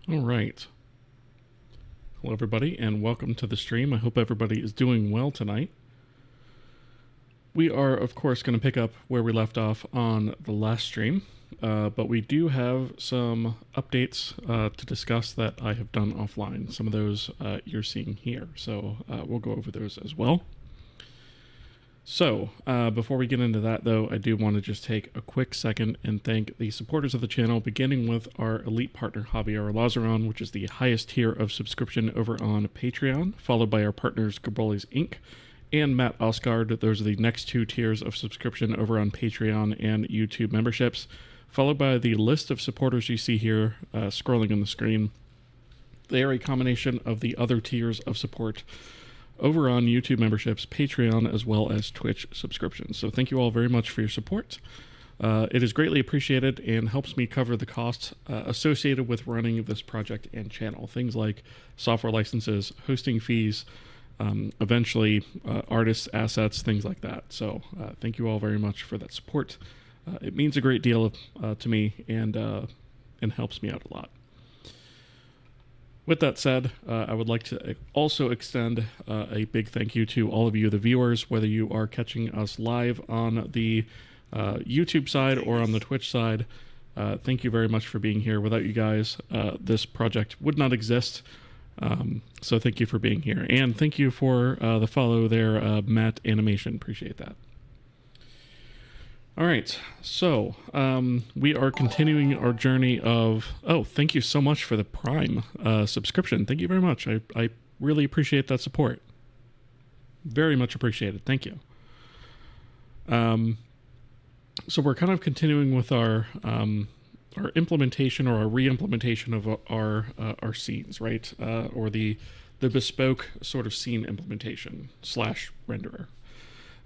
All right. Hello, everybody, and welcome to the stream. I hope everybody is doing well tonight. We are, of course, going to pick up where we left off on the last stream, but we do have some updates to discuss that I have done offline. Some of those you're seeing here, so we'll go over those as well. So, before we get into that, though, I do want to just take a quick second and thank the supporters of the channel, beginning with our elite partner, Javier Lazaron, which is the highest tier of subscription over on Patreon, followed by our partners, Gabroli's Inc., and Matt Osgard. Those are the next two tiers of subscription over on Patreon and YouTube memberships, followed by the list of supporters you see here scrolling on the screen. They are a combination of the other tiers of support over on YouTube memberships, Patreon, as well as Twitch subscriptions. So thank you all very much for your support. It is greatly appreciated and helps me cover the costs associated with running this project and channel. Things like software licenses, hosting fees, eventually artists, assets, things like that. So thank you all very much for that support. It means a great deal to me and helps me out a lot. With that said, I would like to also extend a big thank you to all of you, the viewers, whether you are catching us live on the YouTube side or on the Twitch side. Thank you very much for being here. Without you guys, this project would not exist. So thank you for being here. And thank you for the follow there, Matt Animation. Appreciate that. All right, so we are continuing our journey of... Oh, thank you so much for the Prime subscription. Thank you very much. I really appreciate that support. Very much appreciated. Thank you. So we're kind of continuing with our implementation or our re-implementation of our scenes, right? Or the bespoke sort of scene implementation / renderer.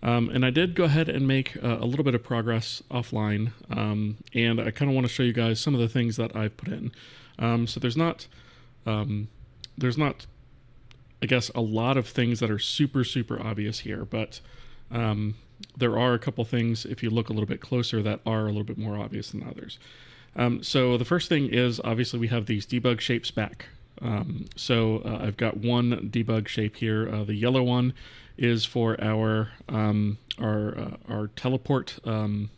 And I did go ahead and make a little bit of progress offline, and I kind of want to show you guys some of the things that I've put in. So there's not, I guess, a lot of things that are super obvious here, but there are a couple things, if you look a little bit closer, that are a little bit more obvious than others. So the first thing is, obviously, we have these debug shapes back. So I've got one debug shape here. The yellow one is for our teleport, or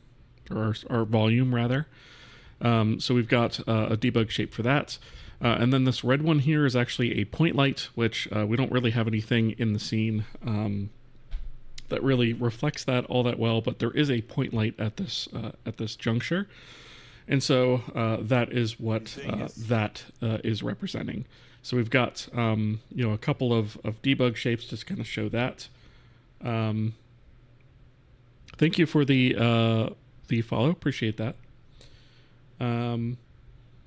our volume rather. So we've got a debug shape for that. And then this red one here is actually a point light, which we don't really have anything in the scene that really reflects that all that well, but there is a point light at this juncture. And so that is what that is representing. So we've got a couple of debug shapes just kind of show that. Thank you for the follow, appreciate that. And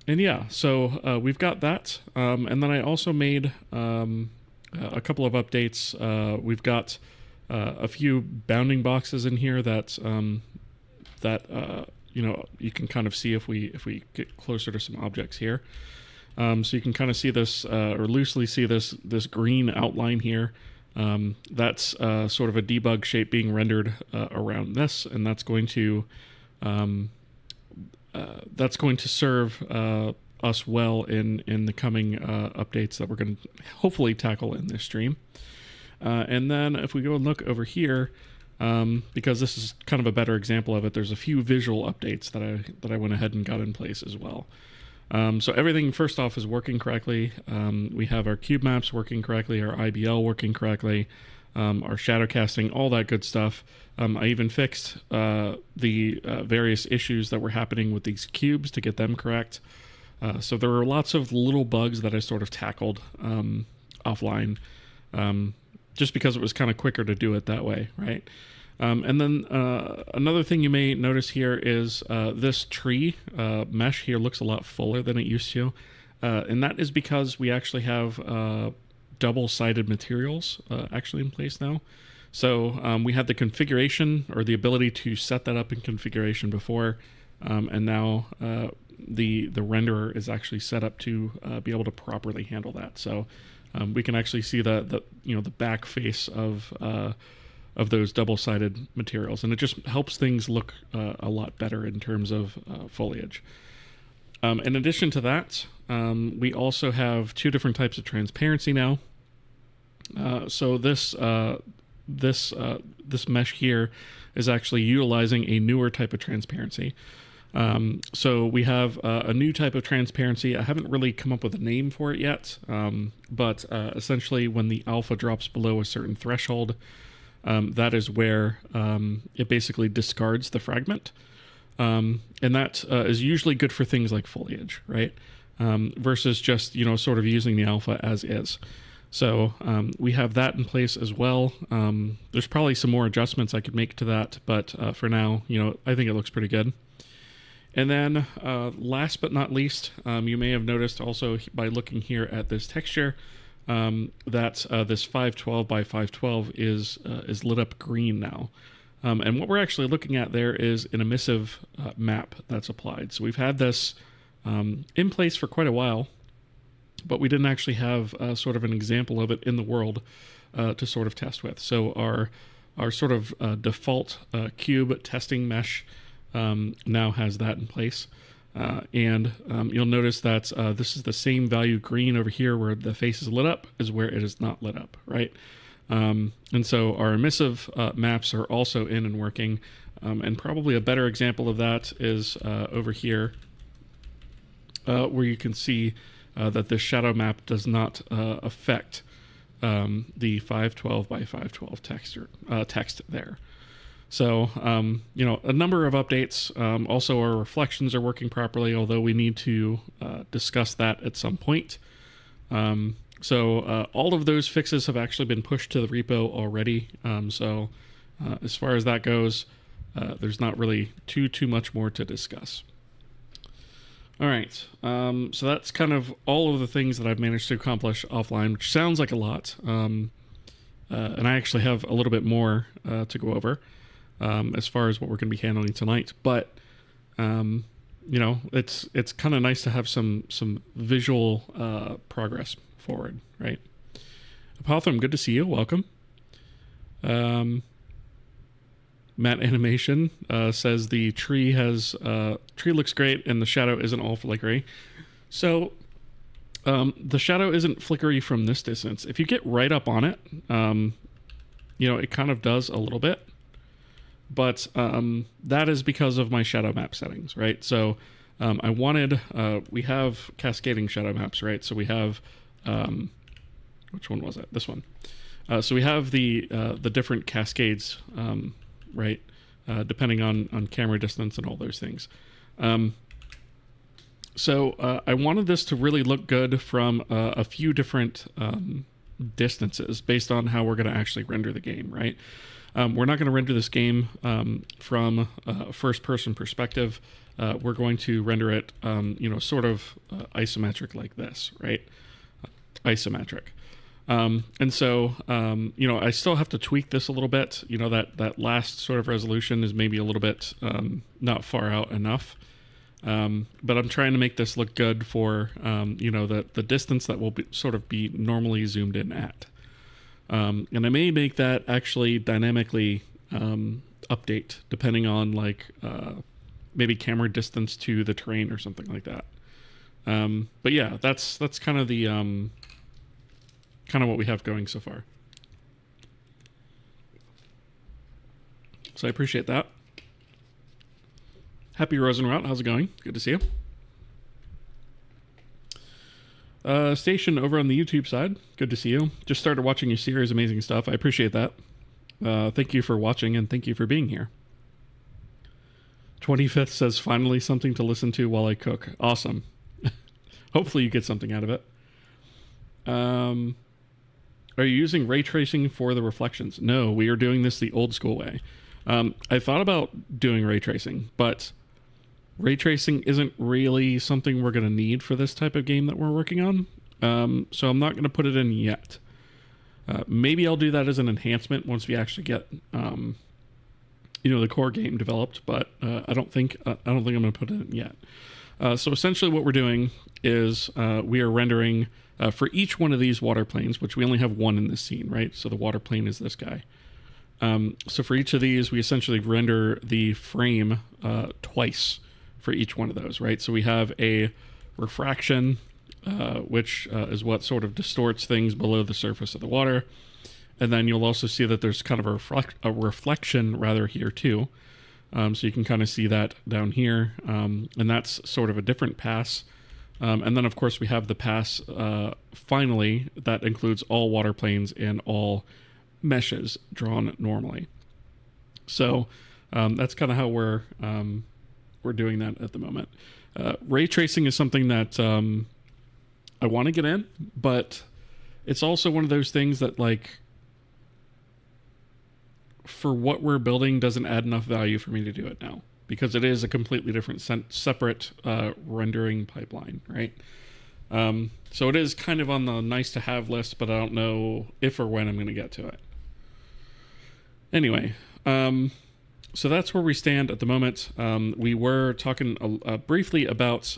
yeah, so we've got that. And then I also made a couple of updates. We've got a few bounding boxes in here that you can kind of see if we get closer to some objects here. So you can kind of see this, or loosely see this green outline here. That's sort of a debug shape being rendered around this, and that's going to serve us well in the coming updates that we're going to hopefully tackle in this stream. And then if we go and look over here, because this is kind of a better example of it, there's a few visual updates that I went ahead and got in place as well. So everything first off is working correctly. We have our cube maps working correctly, our IBL working correctly, our shadow casting, all that good stuff. I even fixed the various issues that were happening with these cubes to get them correct. So there were lots of little bugs that I sort of tackled offline, just because it was kind of quicker to do it that way, right? And then another thing you may notice here is this tree mesh here looks a lot fuller than it used to. And that is because we actually have double-sided materials actually in place now. So we had the configuration or the ability to set that up in configuration before, and now the renderer is actually set up to be able to properly handle that. So we can actually see the back face of those double-sided materials, and it just helps things look a lot better in terms of foliage. In addition to that, we also have two different types of transparency now. So this mesh here is actually utilizing a newer type of transparency. So we have a new type of transparency. I haven't really come up with a name for it yet, but essentially when the alpha drops below a certain threshold, that is where it basically discards the fragment. And that is usually good for things like foliage, right? Versus just, sort of using the alpha as is. So we have that in place as well. There's probably some more adjustments I could make to that, but for now, I think it looks pretty good. And then last but not least, you may have noticed also by looking here at this texture that this 512 by 512 is lit up green now. And what we're actually looking at there is an emissive map that's applied. So we've had this in place for quite a while, but we didn't actually have sort of an example of it in the world to sort of test with. So our sort of default cube testing mesh now has that in place. And you'll notice that this is the same value green over here where the face is lit up is where it is not lit up, right? And so our emissive maps are also in and working. And probably a better example of that is over here where you can see that this shadow map does not affect the 512 by 512 text there. So, a number of updates. Also, our reflections are working properly, although we need to discuss that at some point. So all of those fixes have actually been pushed to the repo already. So as far as that goes, there's not really too much more to discuss. All right. So that's kind of all of the things that I've managed to accomplish offline, which sounds like a lot. And I actually have a little bit more to go over as far as what we're going to be handling tonight. But it's kind of nice to have some visual progress forward, right? Apothrum, good to see you. Welcome. Matt Animation says the tree looks great and the shadow isn't all flickery. So the shadow isn't flickery from this distance. If you get right up on it, it kind of does a little bit. But that is because of my shadow map settings, right? So I wanted, we have cascading shadow maps, right? So we have, which one was it? This one. So we have the different cascades, right? Depending on camera distance and all those things. So I wanted this to really look good from a few different distances based on how we're going to actually render the game, right? We're not going to render this game from a first-person perspective. We're going to render it, sort of isometric like this, right? Isometric. And so, I still have to tweak this a little bit. That last sort of resolution is maybe a little bit not far out enough. But I'm trying to make this look good for, the distance that will be normally zoomed in at. And I may make that actually dynamically update depending on maybe camera distance to the terrain or something like that. But yeah, that's kind of the kind of what we have going so far. So I appreciate that. Happy Rosenrout, how's it going? Good to see you. Station over on the YouTube side, good to see you. Just started watching your series, amazing stuff. I appreciate that. Thank you for watching and thank you for being here. 25th says finally something to listen to while I cook. Awesome. Hopefully you get something out of it. Are you using ray tracing for the reflections? No, we are doing this the old school way. I thought about doing ray tracing, but ray tracing isn't really something we're going to need for this type of game that we're working on. So I'm not going to put it in yet. Maybe I'll do that as an enhancement once we actually get, the core game developed, but I don't think I'm going to put it in yet. So essentially what we're doing is we are rendering for each one of these water planes, which we only have one in this scene, right? So the water plane is this guy. So for each of these, we essentially render the frame twice for each one of those, right? So we have a refraction, which is what sort of distorts things below the surface of the water. And then you'll also see that there's kind of a reflection rather here too. So you can kind of see that down here. And that's sort of a different pass. And then of course we have the pass finally that includes all water planes and all meshes drawn normally. So that's kind of how we're doing that at the moment. Ray tracing is something that I want to get in, but it's also one of those things that, like, for what we're building doesn't add enough value for me to do it now, because it is a completely different separate rendering pipeline, right? So it is kind of on the nice to have list, but I don't know if or when I'm going to get to it. Anyway, so that's where we stand at the moment. We were talking briefly about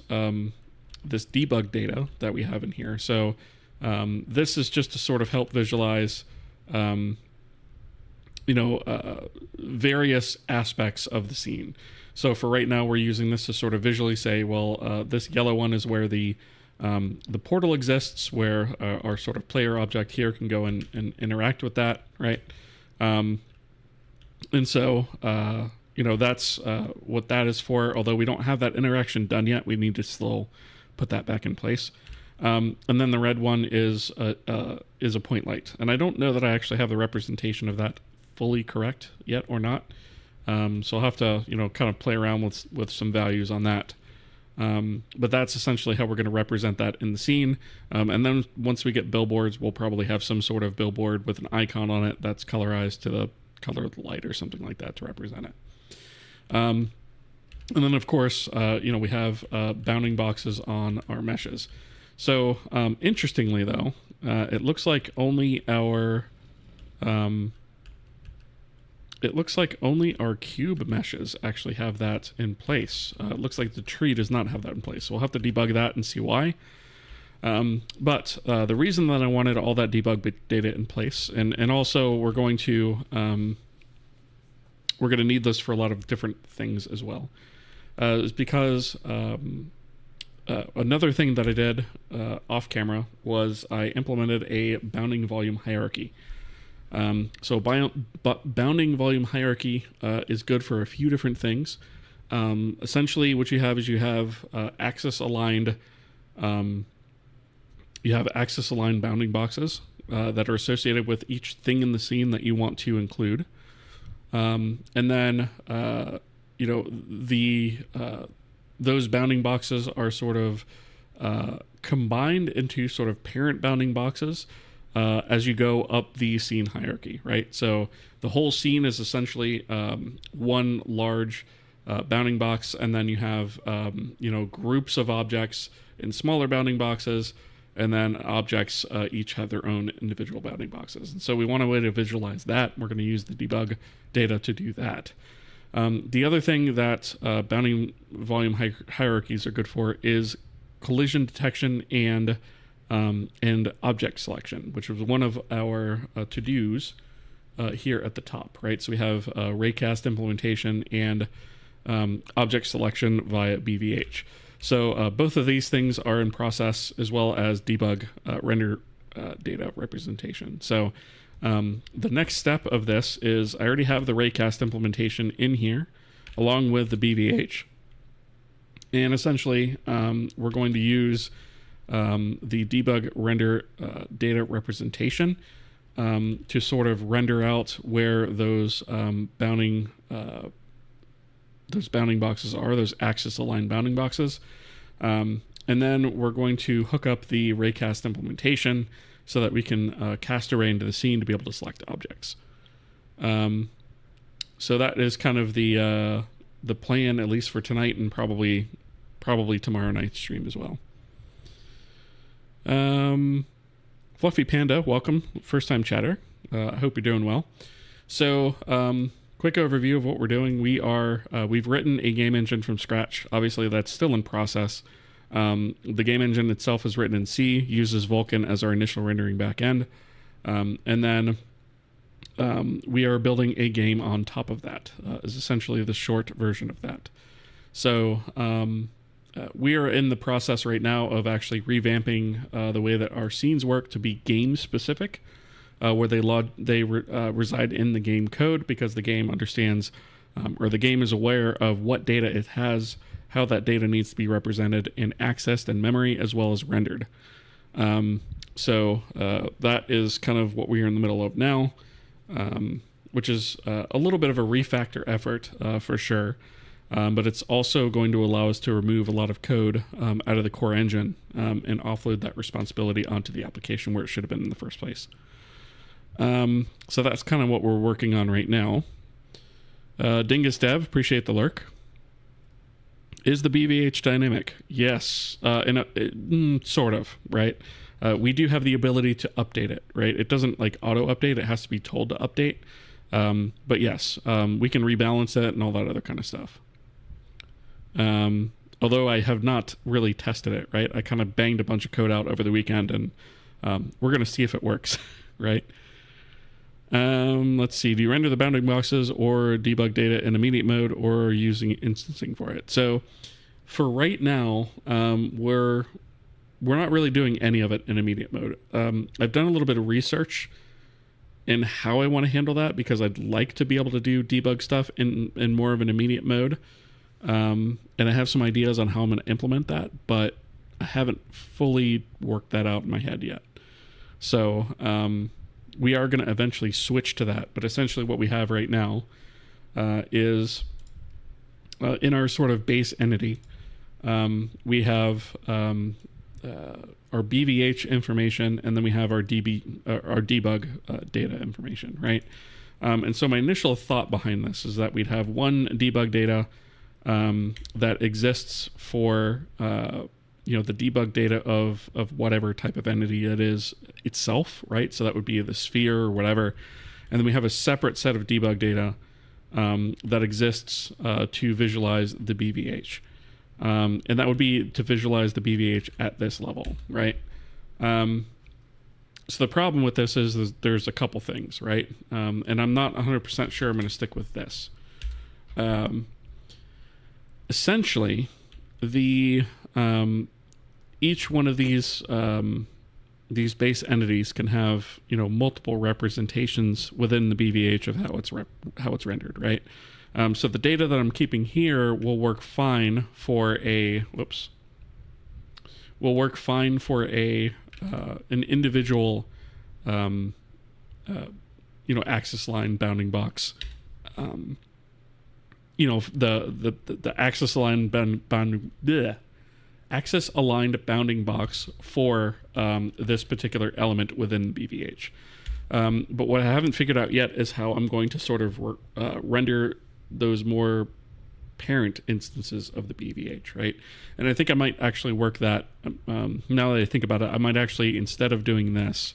this debug data that we have in here. So this is just to sort of help visualize various aspects of the scene. So for right now, we're using this to sort of visually say, well, this yellow one is where the portal exists, where our sort of player object here can go and interact with that, right? And so, that's what that is for. Although we don't have that interaction done yet, we need to still put that back in place. And then the red one is a point light. And I don't know that I actually have the representation of that fully correct yet or not. So I'll have to, kind of play around with some values on that. But that's essentially how we're going to represent that in the scene. And then once we get billboards, we'll probably have some sort of billboard with an icon on it that's colorized to the color of the light or something like that to represent it. And then of course, we have bounding boxes on our meshes. So interestingly though, it looks like only our cube meshes actually have that in place. It looks like the tree does not have that in place. So we'll have to debug that and see why. But the reason that I wanted all that debug data in place, and also we're going to need this for a lot of different things as well, is because another thing that I did off camera was I implemented a bounding volume hierarchy. So bounding volume hierarchy is good for a few different things. Essentially, what you have is you have axis aligned bounding boxes that are associated with each thing in the scene that you want to include. And then those bounding boxes are sort of combined into sort of parent bounding boxes as you go up the scene hierarchy, right? So the whole scene is essentially one large bounding box, and then you have groups of objects in smaller bounding boxes, and then objects each have their own individual bounding boxes. And so we want a way to visualize that. We're going to use the debug data to do that. The other thing that bounding volume hierarchies are good for is collision detection and object selection, which was one of our to-dos here at the top, right? So we have raycast implementation and object selection via BVH. So both of these things are in process, as well as debug render data representation. So the next step of this is I already have the raycast implementation in here along with the BVH. And essentially, we're going to use the debug render data representation to sort of render out where those bounding boxes are, those axis aligned bounding boxes. And then we're going to hook up the raycast implementation so that we can cast array into the scene to be able to select objects. So that is kind of the plan, at least for tonight, and probably tomorrow night's stream as well. Fluffy Panda, welcome, first time chatter. I hope you're doing well. So quick overview of what we're doing. We've written a game engine from scratch. Obviously that's still in process. The game engine itself is written in C, uses Vulkan as our initial rendering backend. And then we are building a game on top of that, is essentially the short version of that. So we are in the process right now of actually revamping the way that our scenes work to be game specific, where they reside in the game code, because the game understands or the game is aware of what data it has, how that data needs to be represented and accessed in memory as well as rendered. So that is kind of what we are in the middle of now, which is a little bit of a refactor effort for sure. But it's also going to allow us to remove a lot of code out of the core engine and offload that responsibility onto the application where it should have been in the first place. So that's kind of what we're working on right now. Dingus Dev, appreciate the lurk. Is the BVH dynamic? Yes, sort of, right? We do have the ability to update it, right? It doesn't like auto update. It has to be told to update. But yes, we can rebalance it and all that other kind of stuff. Although I have not really tested it, right? I kind of banged a bunch of code out over the weekend, and we're going to see if it works, right? Let's see. Do you render the bounding boxes or debug data in immediate mode, or using instancing for it? So for right now, we're not really doing any of it in immediate mode. I've done a little bit of research in how I want to handle that, because I'd like to be able to do debug stuff in more of an immediate mode. And I have some ideas on how I'm going to implement that, but I haven't fully worked that out in my head yet. So we are going to eventually switch to that. But essentially what we have right now is in our sort of base entity, we have our BVH information, and then we have our debug data information, right? And so my initial thought behind this is that we'd have one debug data that exists for the debug data of whatever type of entity it is itself, right? So that would be the sphere or whatever. And then we have a separate set of debug data that exists to visualize the BVH. And that would be to visualize the BVH at this level, right? So the problem with this is there's a couple things, right? And I'm not 100% sure I'm going to stick with this. Essentially, each one of these base entities can have multiple representations within the BVH of how it's rendered, right? So the data that I'm keeping here will work fine for an individual axis line bounding box. The axis aligned axis aligned bounding box for this particular element within BVH. But what I haven't figured out yet is how I'm going to sort of render those more parent instances of the BVH, right? And I think I might actually work that. Now that I think about it, I might actually, instead of doing this,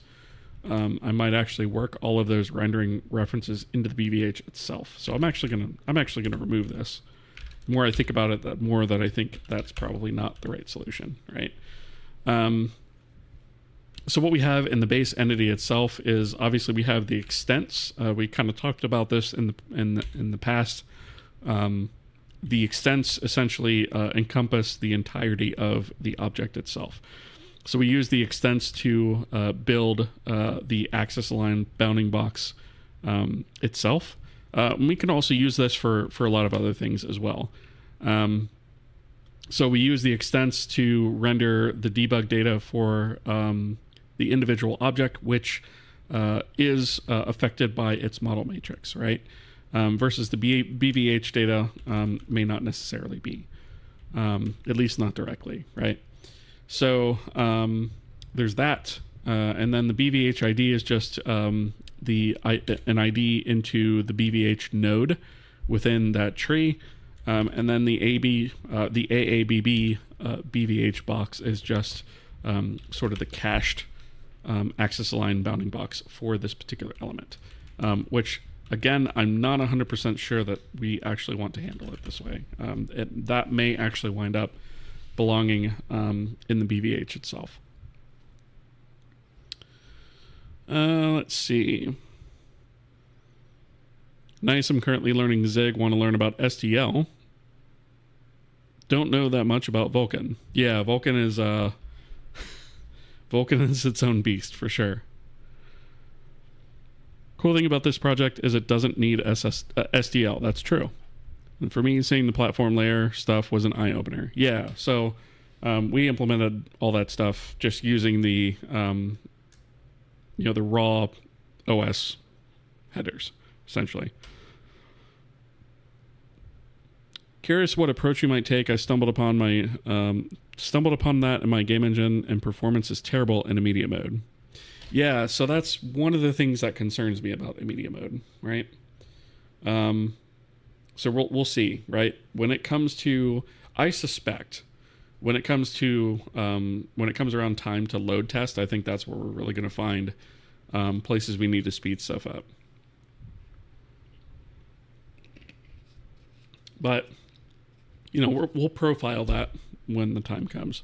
I might actually work all of those rendering references into the BVH itself. So I'm actually gonna remove this. The more I think about it, the more that I think that's probably not the right solution, right? So what we have in the base entity itself is obviously we have the extents. We kind of talked about this in the past. The extents essentially encompass the entirety of the object itself. So we use the extents to build the axis aligned bounding box itself. We can also use this for a lot of other things as well. So we use the extents to render the debug data for the individual object, which is affected by its model matrix, right? Versus the BVH data may not necessarily be, at least not directly, right? So there's that. And then the BVH ID is just an ID into the BVH node within that tree. And then the AABB BVH box is just sort of the cached axis aligned bounding box for this particular element, which again, I'm not 100% sure that we actually want to handle it this way. That may actually wind up belonging in the BVH itself. Let's see. Nice, I'm currently learning Zig, want to learn about STL. don't know that much about Vulkan. Yeah, Vulkan is Vulkan is its own beast for sure. Cool thing about this project is it doesn't need SDL. That's true. And for me, seeing the platform layer stuff was an eye-opener. Yeah, so we implemented all that stuff just using the the raw OS headers, essentially. Curious what approach you might take. I stumbled upon that in my game engine, and performance is terrible in immediate mode. Yeah, so that's one of the things that concerns me about immediate mode, right? So we'll see, right? When it comes to, I suspect, when it comes around time to load test, I think that's where we're really going to find places we need to speed stuff up. But we'll profile that when the time comes,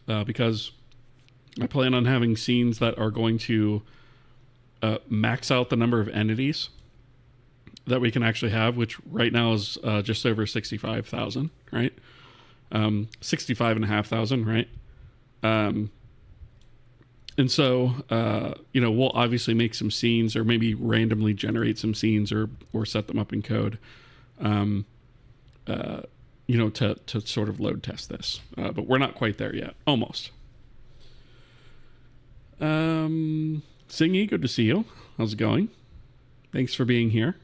because I plan on having scenes that are going to max out the number of entities that we can actually have, which right now is just over 65,000, right? 65,500, right? And so, we'll obviously make some scenes, or maybe randomly generate some scenes, or set them up in code, to sort of load test this. But we're not quite there yet. Almost. Singy, good to see you. How's it going? Thanks for being here.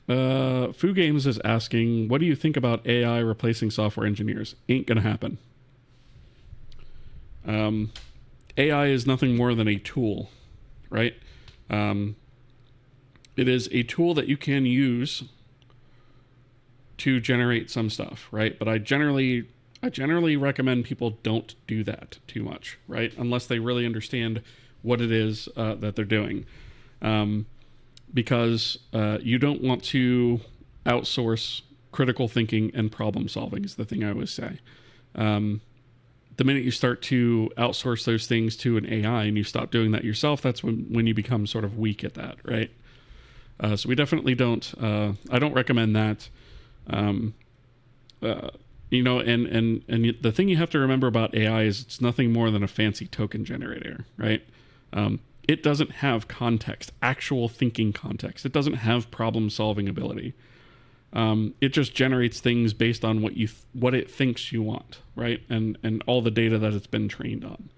Foo Games is asking, what do you think about AI replacing software engineers? Ain't gonna happen. AI is nothing more than a tool, right? It is a tool that you can use to generate some stuff, right? But I generally recommend people don't do that too much, right? Unless they really understand what it is that they're doing. Because you don't want to outsource critical thinking and problem solving is the thing I always say. The minute you start to outsource those things to an AI and you stop doing that yourself, that's when you become sort of weak at that, right? So we definitely don't, I don't recommend that. And the thing you have to remember about AI is it's nothing more than a fancy token generator, right? It doesn't have context, actual thinking context. It doesn't have problem solving ability. It just generates things based on what it thinks you want, right? And all the data that it's been trained on.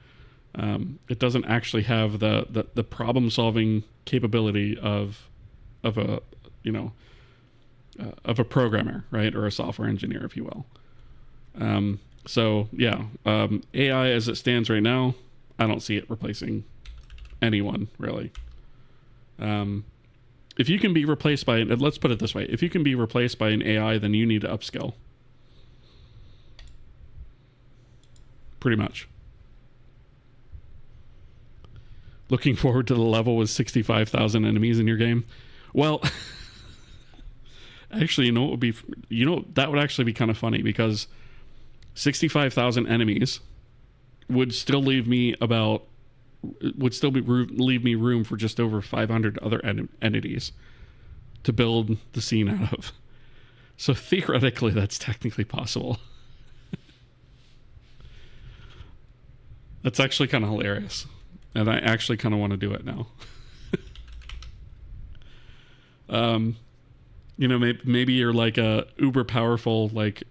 It doesn't actually have the problem solving capability of a programmer, right? Or a software engineer, if you will. AI as it stands right now, I don't see it replacing anyone, really. If you can be replaced by, let's put it this way, if you can be replaced by an AI, then you need to upskill. Pretty much. Looking forward to the level with 65,000 enemies in your game. Well, actually, that would actually be kind of funny, because 65,000 enemies would still leave me room for just over 500 other entities to build the scene out of. So theoretically, that's technically possible. That's actually kind of hilarious. And I actually kind of want to do it now. Maybe you're like a uber powerful, like,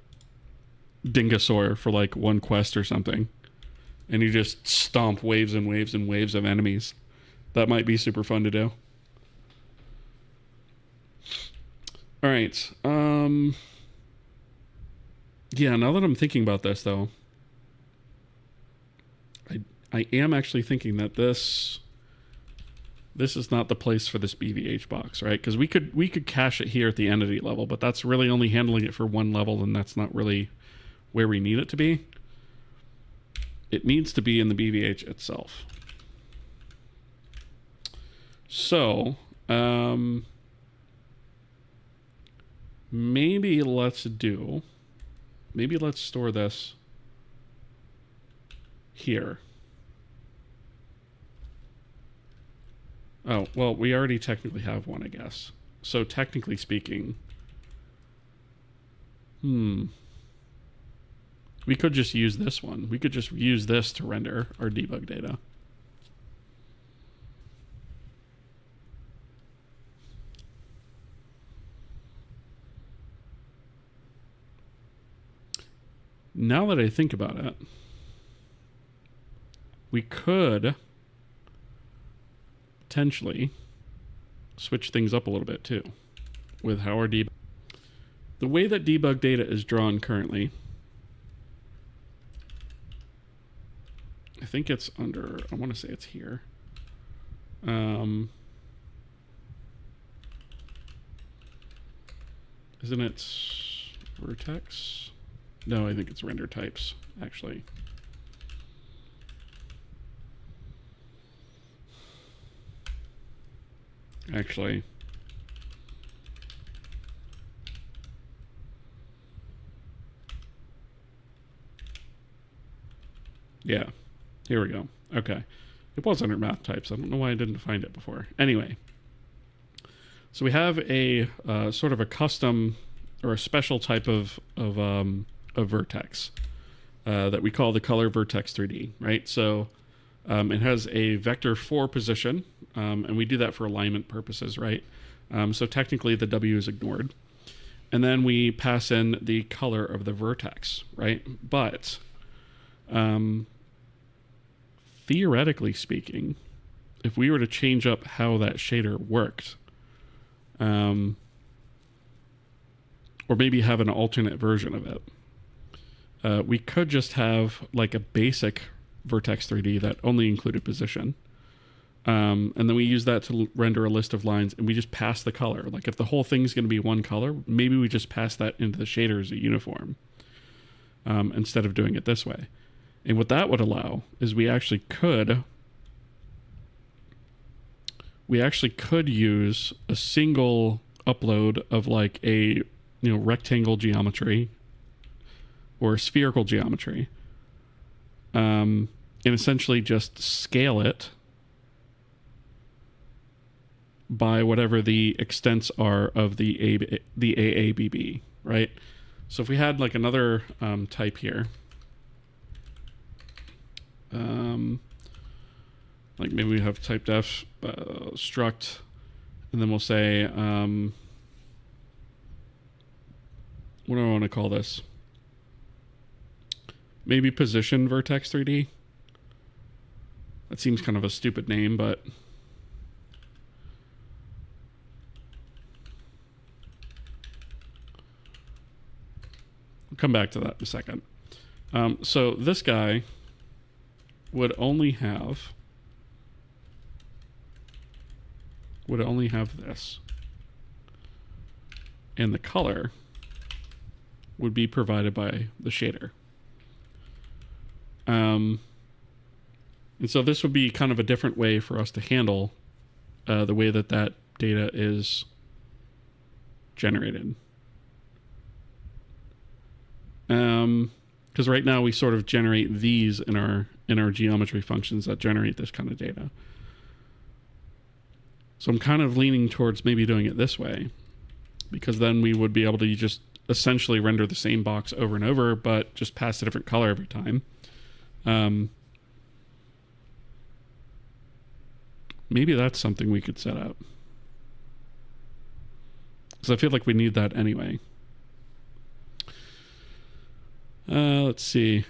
Dingosaur for like one quest or something, and you just stomp waves and waves and waves of enemies. That might be super fun to do. All right. Yeah, now that I'm thinking about this, though, I am actually thinking that this is not the place for this BVH box, right? Because we could cache it here at the entity level, but that's really only handling it for one level, and that's not really where we need it to be. It needs to be in the BVH itself. So, maybe let's store this here. Oh, well, we already technically have one, I guess. So technically speaking, We could just use this one. We could just use this to render our debug data. Now that I think about it, we could potentially switch things up a little bit too with how our debug. The way that debug data is drawn currently, I think it's under, I want to say it's here. Isn't it vertex? No, I think it's render types, actually. Yeah, here we go. Okay. It was under math types. I don't know why I didn't find it before. Anyway, so we have a sort of a custom or a special type of vertex that we call the color vertex 3D, right? So it has a vector 4 position, and we do that for alignment purposes, right? So technically the W is ignored. And then we pass in the color of the vertex, right? But theoretically speaking, if we were to change up how that shader worked, or maybe have an alternate version of it, we could just have like a basic vertex 3D that only included position. And then we use that to render a list of lines, and we just pass the color. Like if the whole thing's going to be one color, maybe we just pass that into the shader as a uniform, instead of doing it this way. And what that would allow is we actually could use a single upload of like a, rectangle geometry or spherical geometry, and essentially just scale it by whatever the extents are of the AABB, right? So if we had like another type here, like maybe we have type def struct, and then we'll say, what do I want to call this? Maybe position vertex 3D. That seems kind of a stupid name, but we'll come back to that in a second. So this guy would only have this, and the color would be provided by the shader. And so this would be kind of a different way for us to handle the way that data is generated. Because right now we sort of generate these in our geometry functions that generate this kind of data. So I'm kind of leaning towards maybe doing it this way, because then we would be able to just essentially render the same box over and over, but just pass a different color every time. Maybe that's something we could set up, because I feel like we need that anyway. Let's see.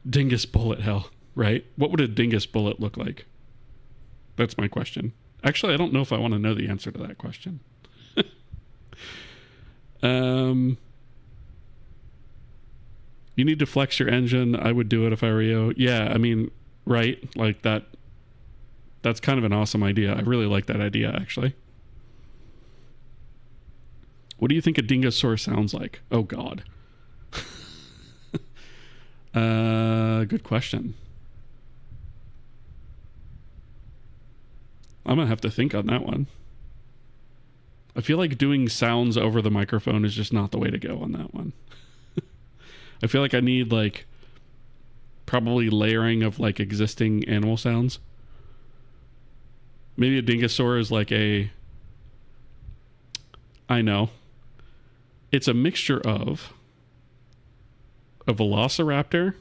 Dingus bullet hell, right? What would a dingus bullet look like? That's my question. Actually, I don't know if I want to know the answer to that question. You need to flex your engine. I would do it if I were you. Yeah, I mean, right? Like that's kind of an awesome idea. I really like that idea, actually. What do you think a dingosaur sounds like? Oh, God. Good question. I'm going to have to think on that one. I feel like doing sounds over the microphone is just not the way to go on that one. I feel like I need like probably layering of like existing animal sounds. Maybe a dingosaur is like I know. It's a mixture of a velociraptor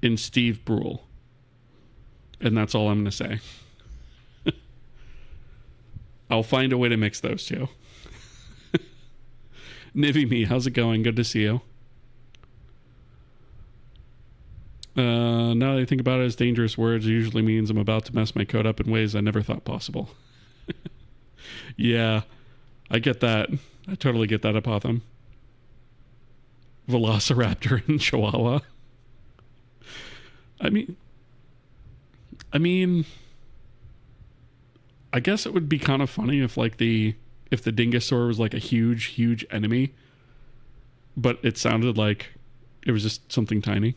in Steve Brule. And that's all I'm going to say. I'll find a way to mix those two. Nivy Me, how's it going? Good to see you. Now that I think about it, as dangerous words usually means I'm about to mess my code up in ways I never thought possible. Yeah, I get that. I totally get that, Apotham. Velociraptor and Chihuahua. I mean, I guess it would be kind of funny if like if the Dingosaur was like a huge enemy, but it sounded like it was just something tiny.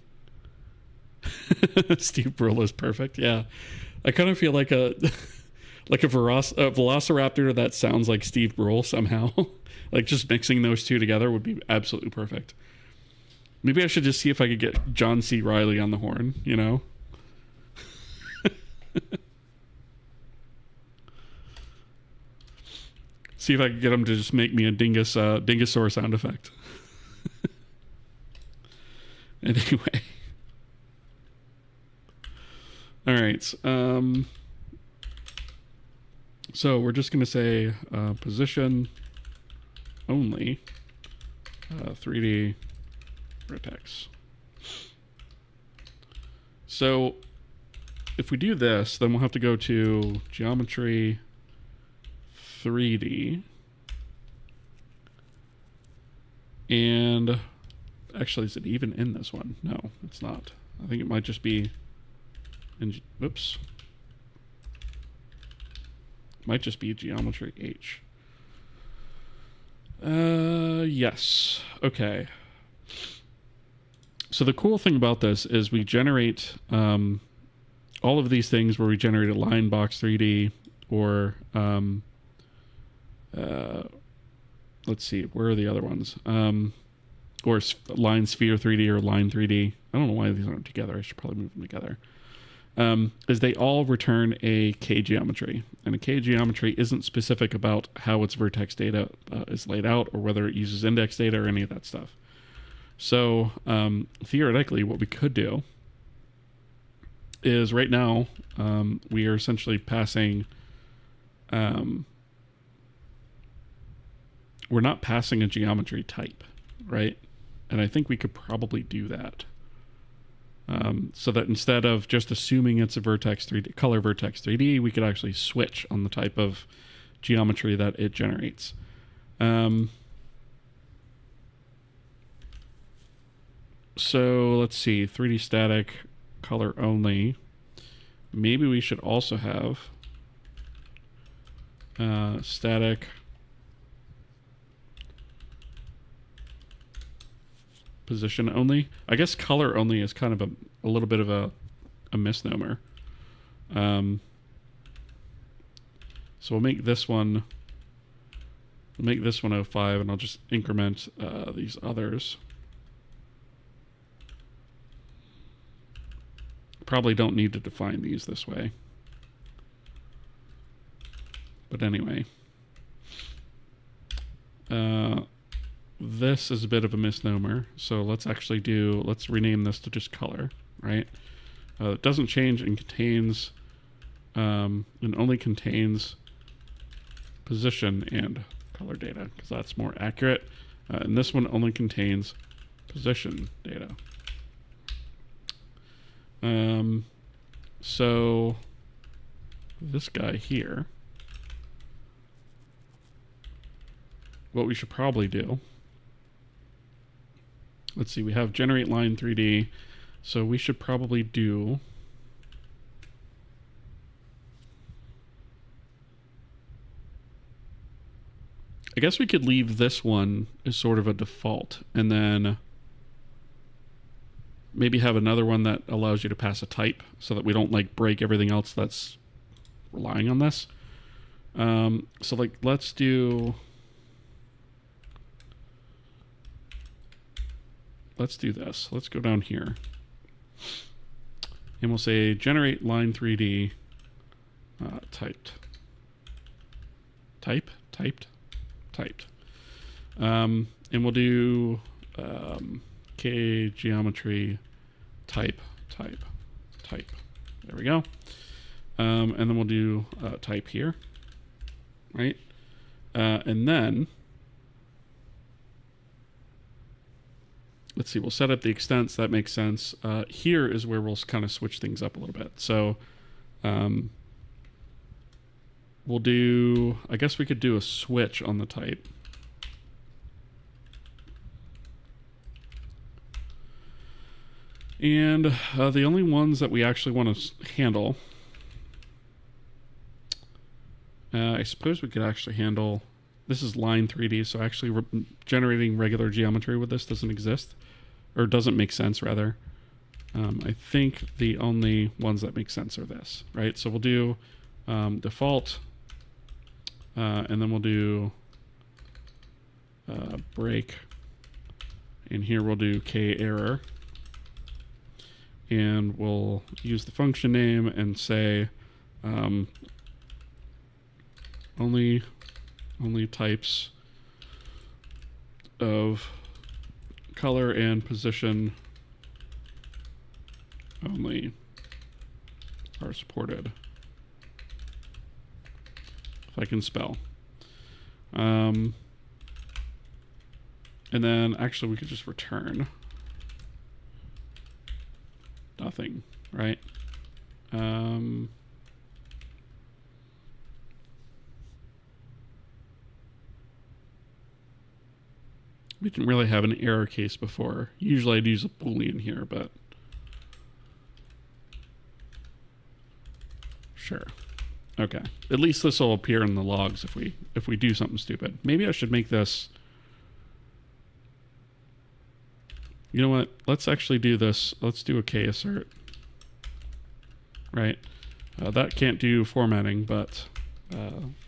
Steve Brule is perfect. Yeah, I kind of feel like a velociraptor that sounds like Steve Brule somehow. Like just mixing those two together would be absolutely perfect. Maybe I should just see if I could get John C. Reilly on the horn, you know? See if I could get him to just make me a Dingosaur sound effect. Anyway. All right. So we're just going to say position only 3D vertex. So if we do this, then we'll have to go to geometry 3D. And actually, is it even in this one? No, it's not. I think it might just be in, whoops. Might just be geometry H. Yes. Okay. So the cool thing about this is we generate all of these things where we generate a line box 3D or let's see, where are the other ones? Or line sphere 3D or line 3D. I don't know why these aren't together. I should probably move them together. Is they all return a K-geometry. And a K-geometry isn't specific about how its vertex data is laid out or whether it uses index data or any of that stuff. So theoretically, what we could do is right now we are essentially passing... we're not passing a geometry type, right? And I think we could probably do that. So that instead of just assuming it's a vertex 3D, color vertex 3D, we could actually switch on the type of geometry that it generates. So let's see, 3D static, color only. Maybe we should also have static position only. I guess color only is kind of a little bit of a misnomer. So we'll make this one 05, and I'll just increment these others. Probably don't need to define these this way. But anyway. This is a bit of a misnomer, so let's rename this to just color, right? It doesn't change and contains, and only contains position and color data, because that's more accurate. And this one only contains position data. So this guy here, what we should probably do, let's see, we have generate line 3D, so we should probably do I guess we could leave this one as sort of a default and then maybe have another one that allows you to pass a type so that we don't like break everything else that's relying on this. So like let's do this. Let's go down here. And we'll say generate line 3D typed. Typed. And we'll do K geometry type. There we go. And then we'll do type here, right? And then let's see, we'll set up the extents. That makes sense. Here is where we'll kind of switch things up a little bit. So we'll do, I guess we could do a switch on the type. And the only ones that we actually want to handle, I suppose we could actually handle, this is line 3D, so actually generating regular geometry with this doesn't exist, or doesn't make sense rather. I think the only ones that make sense are this, right? So we'll do default, and then we'll do break, and here we'll do k error. And we'll use the function name and say only types of color and position only are supported. If I can spell. And then actually we could just return nothing, right? We didn't really have an error case before. Usually I'd use a Boolean here, but sure. Okay. At least this will appear in the logs if we do something stupid. Maybe I should make this. You know what? Let's actually do this. Let's do a k-assert. Right? That can't do formatting, but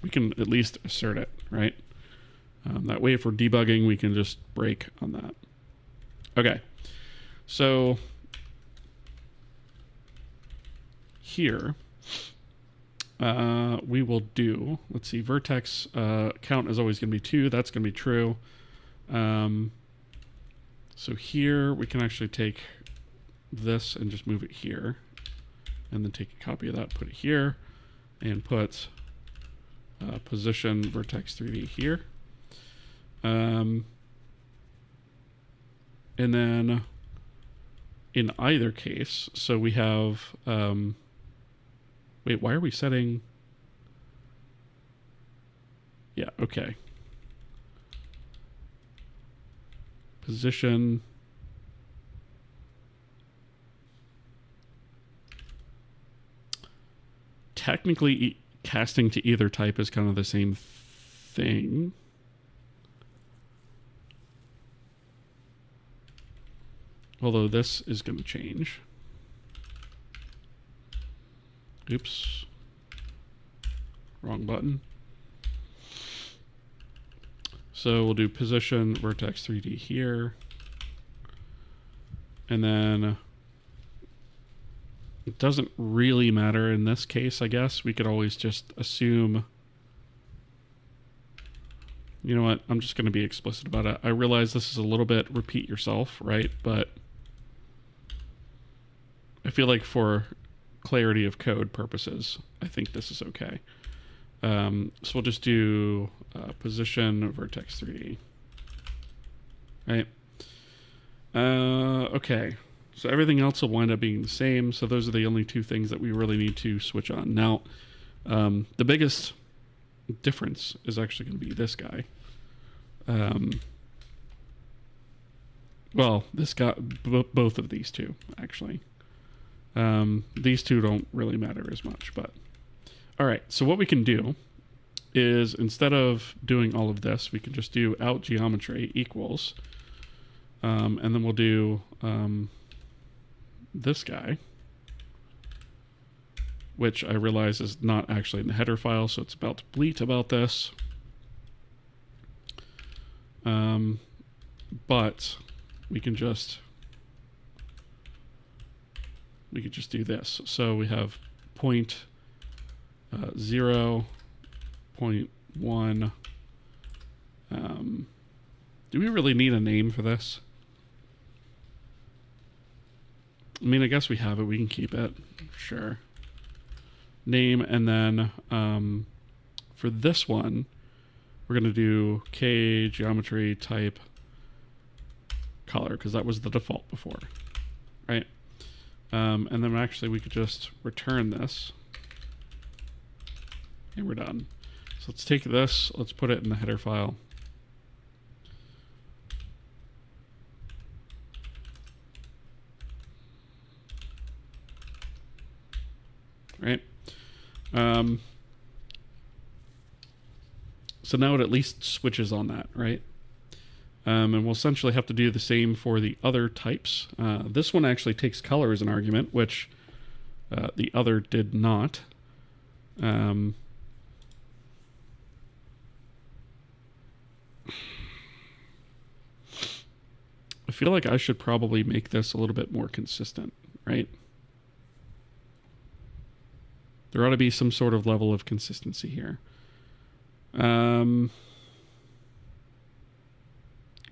we can at least assert it, right? That way if we're debugging, we can just break on that. Okay. So here, we will do, let's see, vertex count is always going to be 2. That's going to be true. So here we can actually take this and just move it here, and then take a copy of that, put it here, and put position vertex 3D here. And then in either case, so we have, wait, why are we setting? Yeah, okay. Position. Technically, casting to either type is kind of the same thing. Although this is going to change. Oops. Wrong button. So we'll do position vertex 3D here. And then it doesn't really matter in this case, I guess. We could always just assume, you know what, I'm just going to be explicit about it. I realize this is a little bit repeat yourself, right? But I feel like for clarity of code purposes, I think this is okay. So we'll just do position vertex 3D, right? Okay, so everything else will wind up being the same. So those are the only two things that we really need to switch on. Now, the biggest difference is actually going to be this guy. Well, this guy, both of these two, actually. These two don't really matter as much, but all right. So what we can do is, instead of doing all of this, we can just do out geometry equals, and then we'll do this guy, which I realize is not actually in the header file, so it's about to bleat about this. But we can just do this. So we have point 0, 0.1. Do we really need a name for this? I mean, I guess we have it. We can keep it. Sure. Name, and then for this one, we're going to do K geometry type color, because that was the default before, right? And then actually we could just return this, and we're done. So let's take this, let's put it in the header file. Right? So now it at least switches on that, right? And we'll essentially have to do the same for the other types. This one actually takes color as an argument, which the other did not. I feel like I should probably make this a little bit more consistent, right? There ought to be some sort of level of consistency here.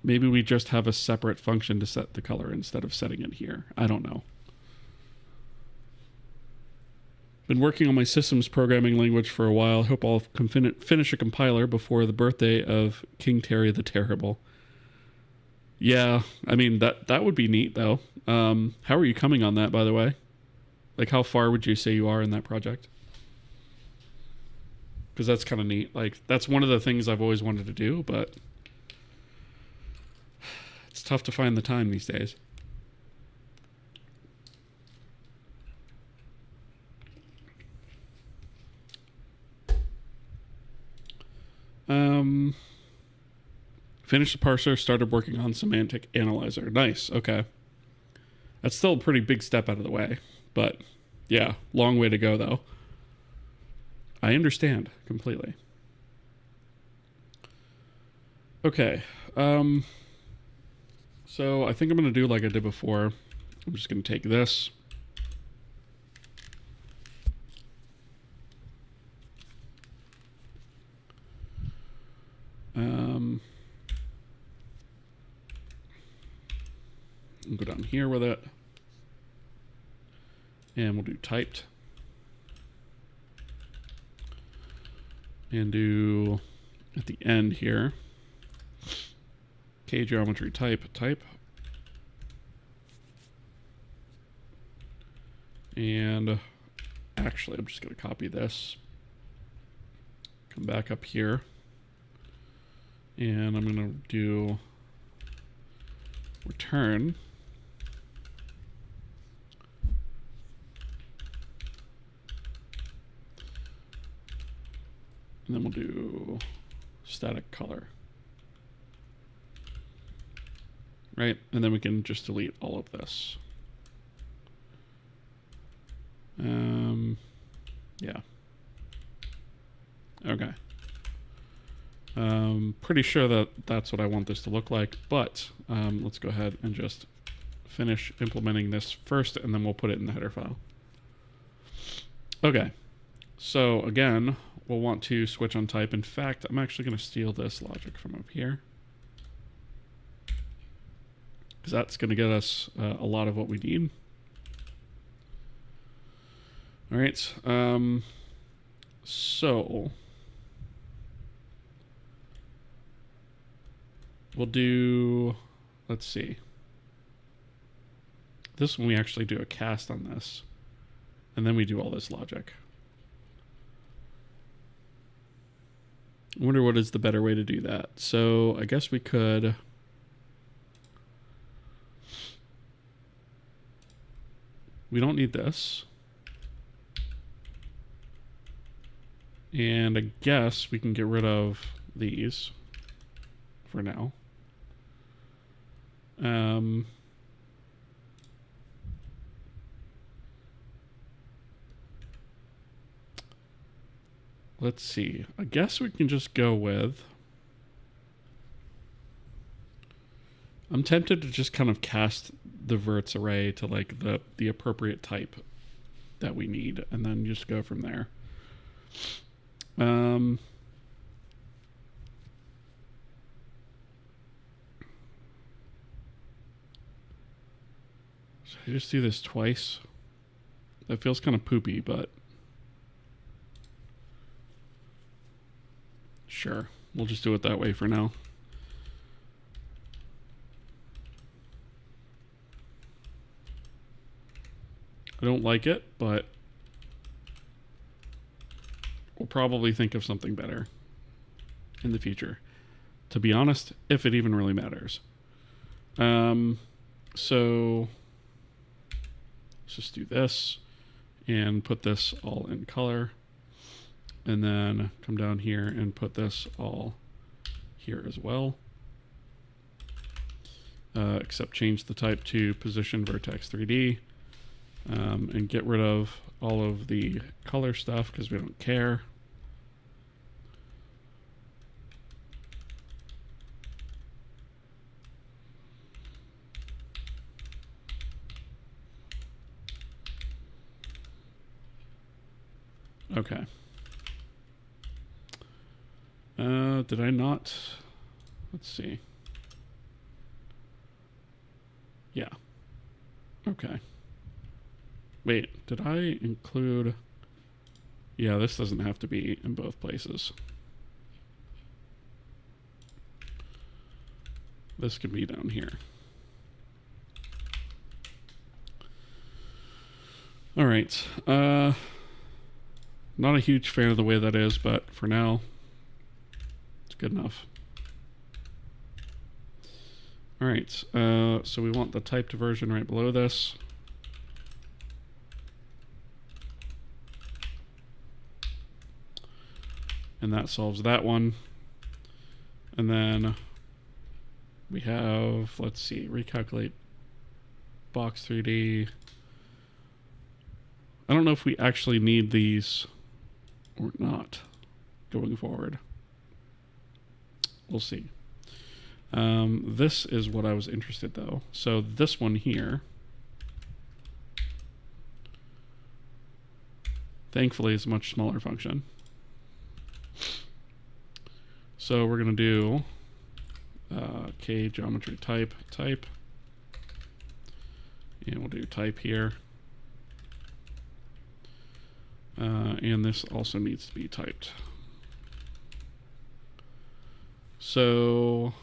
Maybe we just have a separate function to set the color instead of setting it here. I don't know. Been working on my systems programming language for a while. Hope I'll finish a compiler before the birthday of King Terry the Terrible. Yeah, I mean, that would be neat, though. How are you coming on that, by the way? Like, how far would you say you are in that project? Because that's kind of neat. Like, that's one of the things I've always wanted to do, but it's tough to find the time these days. Finished the parser, started working on semantic analyzer. Nice, okay. That's still a pretty big step out of the way, but yeah, long way to go though. I understand completely. Okay, so I think I'm going to do like I did before. I'm just going to take this. We'll go down here with it. And we'll do typed. And do at the end here, K geometry type. And actually, I'm just going to copy this. Come back up here. And I'm going to do return. And then we'll do static color. Right? And then we can just delete all of this. Yeah. Okay. Pretty sure that that's what I want this to look like, but let's go ahead and just finish implementing this first, and then we'll put it in the header file. Okay. So again, we'll want to switch on type. In fact, I'm actually going to steal this logic from up here, because that's going to get us a lot of what we need. All right. So we'll do, let's see. This one we actually do a cast on this, and then we do all this logic. I wonder what is the better way to do that. So I guess we could we don't need this. And I guess we can get rid of these for now. Let's see. I guess we can just go with, I'm tempted to just kind of cast the verts array to like the appropriate type that we need, and then just go from there. Should I just do this twice? That feels kind of poopy, but sure. We'll just do it that way for now. I don't like it, but we'll probably think of something better in the future. To be honest, if it even really matters. So let's just do this and put this all in color. And then come down here and put this all here as well. Except change the type to position vertex 3D. And get rid of all of the color stuff because we don't care. Okay. Did I not? Let's see. Yeah. Okay. Wait, did I include... Yeah, this doesn't have to be in both places. This could be down here. All right. Not a huge fan of the way that is, but for now, it's good enough. All right. So we want the typed version right below this. And that solves that one. And then we have, let's see, recalculate box 3D. I don't know if we actually need these or not going forward. We'll see. This is what I was interested though. So this one here, thankfully, is a much smaller function. So we're going to do K geometry type, and we'll do type here. And this also needs to be typed. So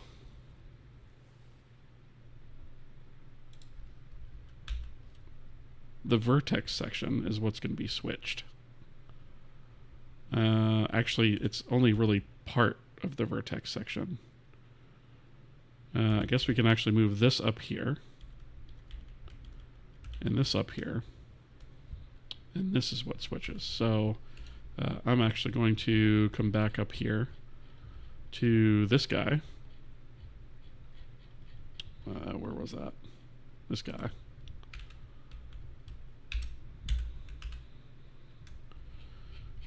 the vertex section is what's going to be switched. Actually, it's only really part of the vertex section. I guess we can actually move this up here and this up here, and this is what switches. So I'm actually going to come back up here to this guy. Where was that? This guy.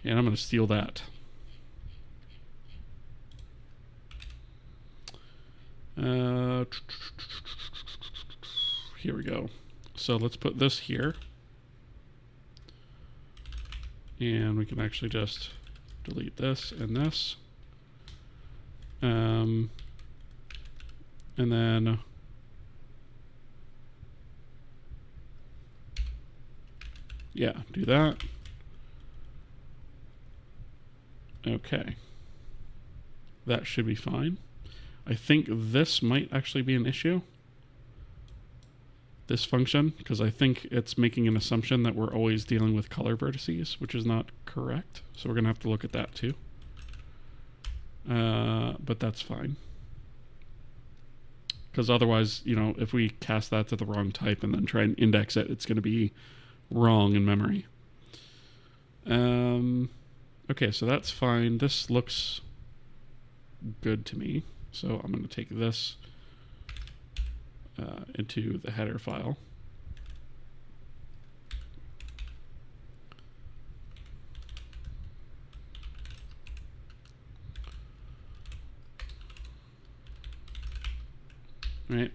And I'm going to steal that. Here we go. So let's put this here. And we can actually just delete this and this. And then yeah, do that. Okay. That should be fine. I think this might actually be an issue. This function, because I think it's making an assumption that we're always dealing with color vertices, which is not correct. So we're going to have to look at that too. But that's fine. Because otherwise, you know, if we cast that to the wrong type and then try and index it, it's going to be wrong in memory. Okay, so that's fine. This looks good to me. So I'm going to take this into the header file. All right.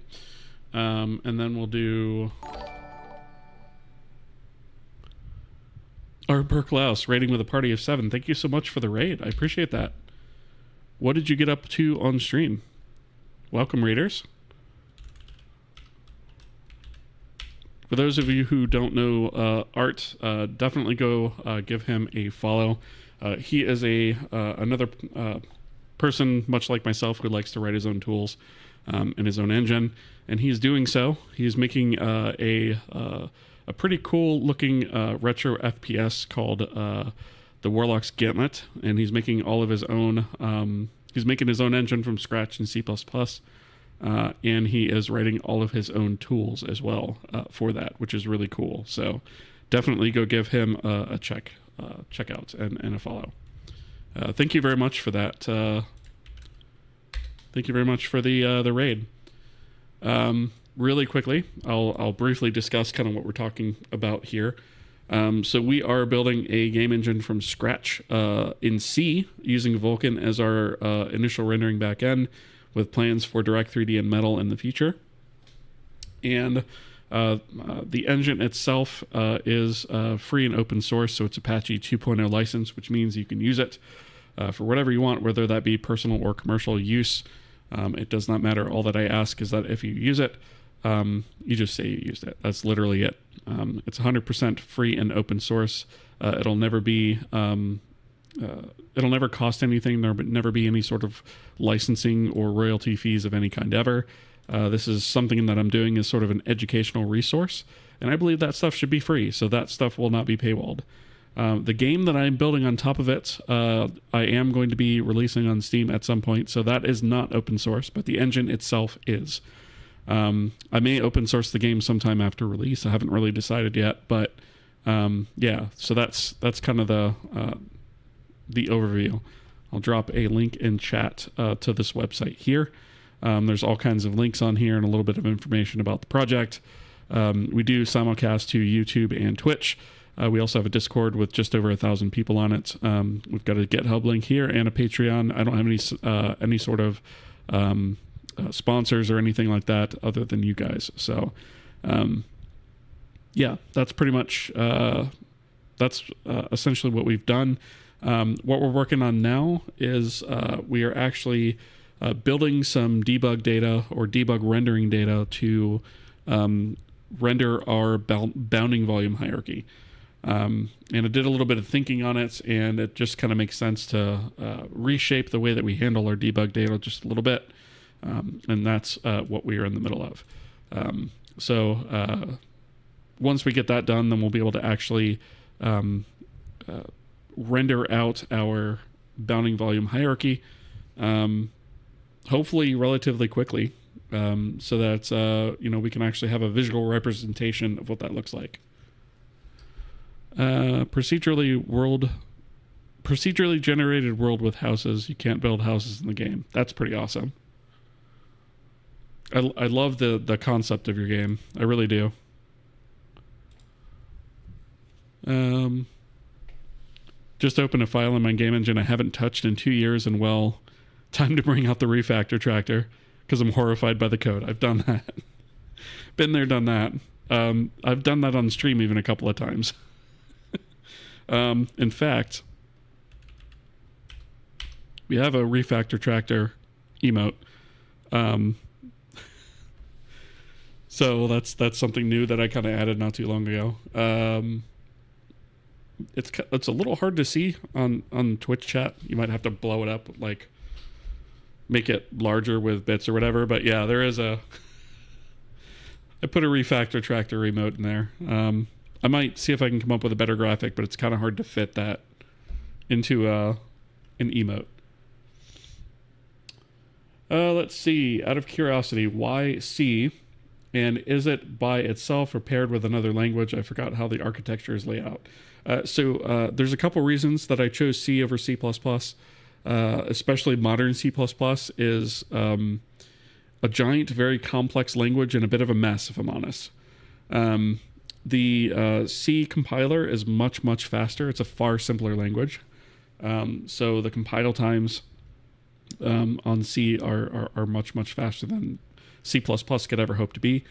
And then we'll do our Burklaus raiding with a party of 7. Thank you so much for the raid. I appreciate that. What did you get up to on stream? Welcome, raiders. For those of you who don't know Art, definitely go give him a follow. He is another person, much like myself, who likes to write his own tools in his own engine, and he's doing so. He's making a pretty cool looking retro FPS called the Warlock's Gauntlet, and he's making all of his own. He's making his own engine from scratch in C++, and he is writing all of his own tools as well for that, which is really cool. So definitely go give him a check out and a follow. Thank you very much for that. Thank you very much for the raid. Really quickly, I'll briefly discuss kind of what we're talking about here. So we are building a game engine from scratch in C using Vulkan as our initial rendering backend, with plans for Direct 3D and Metal in the future. And the engine itself is free and open source, so it's Apache 2.0 license, which means you can use it for whatever you want, whether that be personal or commercial use. It does not matter. All that I ask is that if you use it, you just say you used it. That's literally it. It's 100% free and open source. It'll never be... it'll never cost anything. There'll never be any sort of licensing or royalty fees of any kind ever. This is something that I'm doing as sort of an educational resource, and I believe that stuff should be free, so that stuff will not be paywalled. The game that I'm building on top of it, I am going to be releasing on Steam at some point, so that is not open source, but the engine itself is. I may open source the game sometime after release. I haven't really decided yet, but yeah, so that's kind of the overview. I'll drop a link in chat to this website here. There's all kinds of links on here and a little bit of information about the project. We do simulcast to YouTube and Twitch. We also have a Discord with just over 1,000 people on it. We've got a GitHub link here and a Patreon. I don't have any sort of sponsors or anything like that other than you guys. So yeah, that's pretty much that's essentially what we've done. What we're working on now is we are actually building some debug data or debug rendering data to render our bounding volume hierarchy. And I did a little bit of thinking on it, and it just kind of makes sense to reshape the way that we handle our debug data just a little bit. And that's what we are in the middle of. So once we get that done, then we'll be able to actually render out our bounding volume hierarchy, hopefully relatively quickly, so that we can actually have a visual representation of what that looks like. Procedurally generated world with houses. You can't build houses in the game. That's pretty awesome. I love the concept of your game. I really do. Just opened a file in my game engine I haven't touched in 2 years, and well, time to bring out the refactor tractor because I'm horrified by the code. I've done that. Been there, done that. I've done that on stream even a couple of times. In fact, we have a refactor tractor emote. So that's something new that I kind of added not too long ago. It's a little hard to see on Twitch chat. You might have to blow it up, like make it larger with bits or whatever. But yeah, there is I put a refactor tractor emote in there. I might see if I can come up with a better graphic, but it's kind of hard to fit that into an emote. Let's see. Out of curiosity, why C? And is it by itself or paired with another language? I forgot how the architecture is laid out. So there's a couple reasons that I chose C over C++. Especially modern C++ is a giant, very complex language and a bit of a mess, if I'm honest. The C compiler is much, much faster. It's a far simpler language. So the compile times on C are much, much faster than C++ could ever hope to be.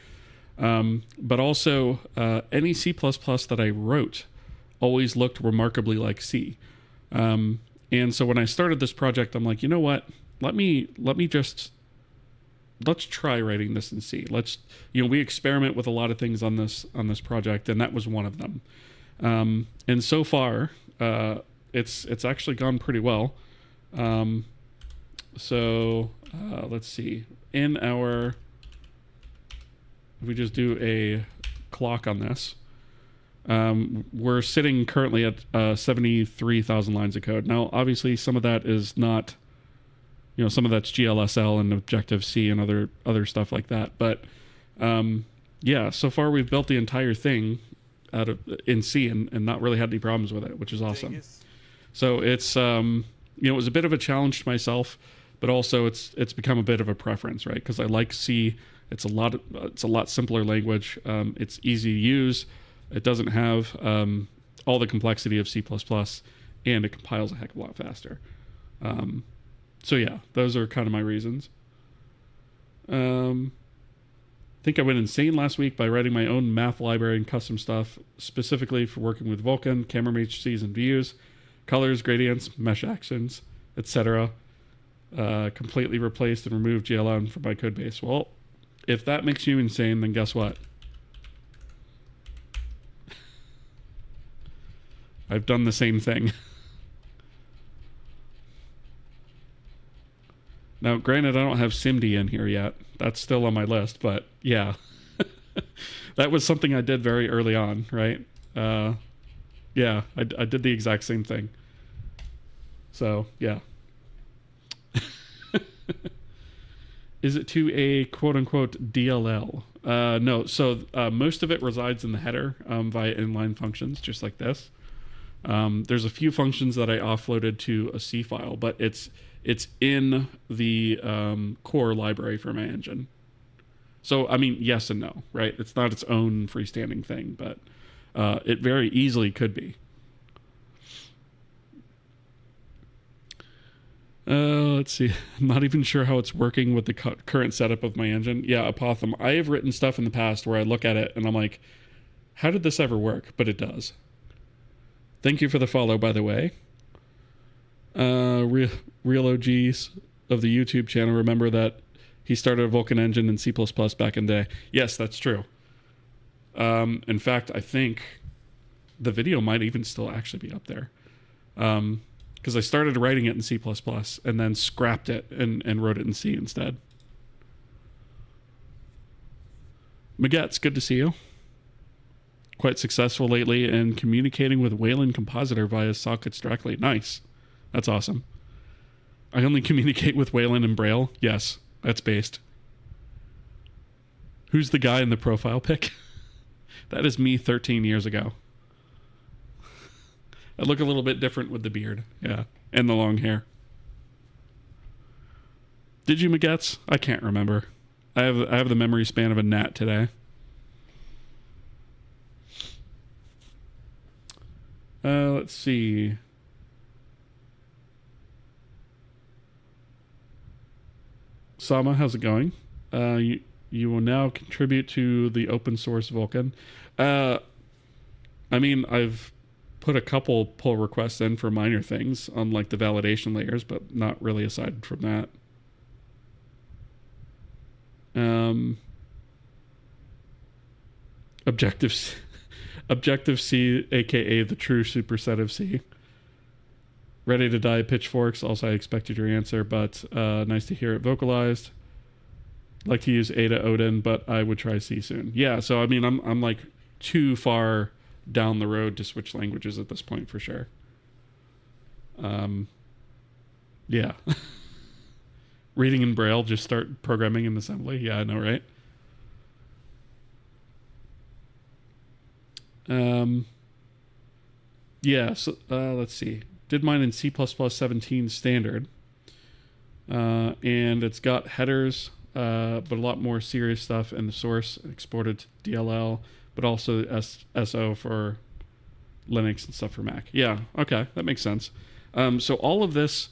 But also, any C++ that I wrote always looked remarkably like C. And so when I started this project, I'm like, you know what? Let me just let's try writing this in C. Let's, we experiment with a lot of things on this project, and that was one of them. And so far, it's actually gone pretty well. So let's see. If we just do a clock on this, we're sitting currently at 73,000 lines of code. Now, obviously, some of that is not, some of that's GLSL and Objective-C and other stuff like that. But yeah, so far we've built the entire thing in C and not really had any problems with it, which is awesome. So it's it was a bit of a challenge to myself, but also it's become a bit of a preference, right? Because I like C. It's a lot simpler language. It's easy to use. It doesn't have all the complexity of C++, and it compiles a heck of a lot faster. So yeah, those are kind of my reasons. I think I went insane last week by writing my own math library and custom stuff specifically for working with Vulkan, camera matrices and views, colors, gradients, mesh actions, etc. Completely replaced and removed GLM from my code base. Well, if that makes you insane, then guess what? I've done the same thing. Now, granted, I don't have SIMD in here yet. That's still on my list, but yeah. That was something I did very early on, right? Yeah, I did the exact same thing. So, yeah. Is it to a quote-unquote DLL? No, so most of it resides in the header via inline functions, just like this. There's a few functions that I offloaded to a C file, but it's in the core library for my engine. So, I mean, yes and no, right? It's not its own freestanding thing, but it very easily could be. Let's see. I'm not even sure how it's working with the current setup of my engine. Yeah, Apotham. I have written stuff in the past where I look at it and I'm like, how did this ever work? But it does. Thank you for the follow, by the way. Real OGs of the YouTube channel remember that he started a Vulkan engine in C++ back in the day. Yes, that's true. In fact, I think the video might even still actually be up there. Because I started writing it in C++ and then scrapped it and wrote it in C instead. Maget's, good to see you. Quite successful lately in communicating with Wayland Compositor via sockets directly. Nice. That's awesome. I only communicate with Wayland and Braille. Yes, that's based. Who's the guy in the profile pic? That is me 13 years ago. I look a little bit different with the beard. Yeah, and the long hair. Did you, Maget's? I can't remember. I have the memory span of a gnat today. Let's see. Sama, how's it going? You will now contribute to the open source Vulkan. I mean, I've put a couple pull requests in for minor things on like the validation layers, but not really aside from that. Objective-C, aka the true superset of C. Ready to die pitchforks. Also, I expected your answer, but nice to hear it vocalized. Like to use Ada Odin, but I would try C soon. Yeah, so I mean, I'm like too far down the road to switch languages at this point for sure. Yeah. Reading in Braille, just start programming in assembly. Yeah, I know, right? Yeah, so let's see. Did mine in C++ 17 standard. And it's got headers, but a lot more serious stuff in the source, exported to DLL, but also SO for Linux and stuff for Mac. Yeah, okay, that makes sense. So all of this,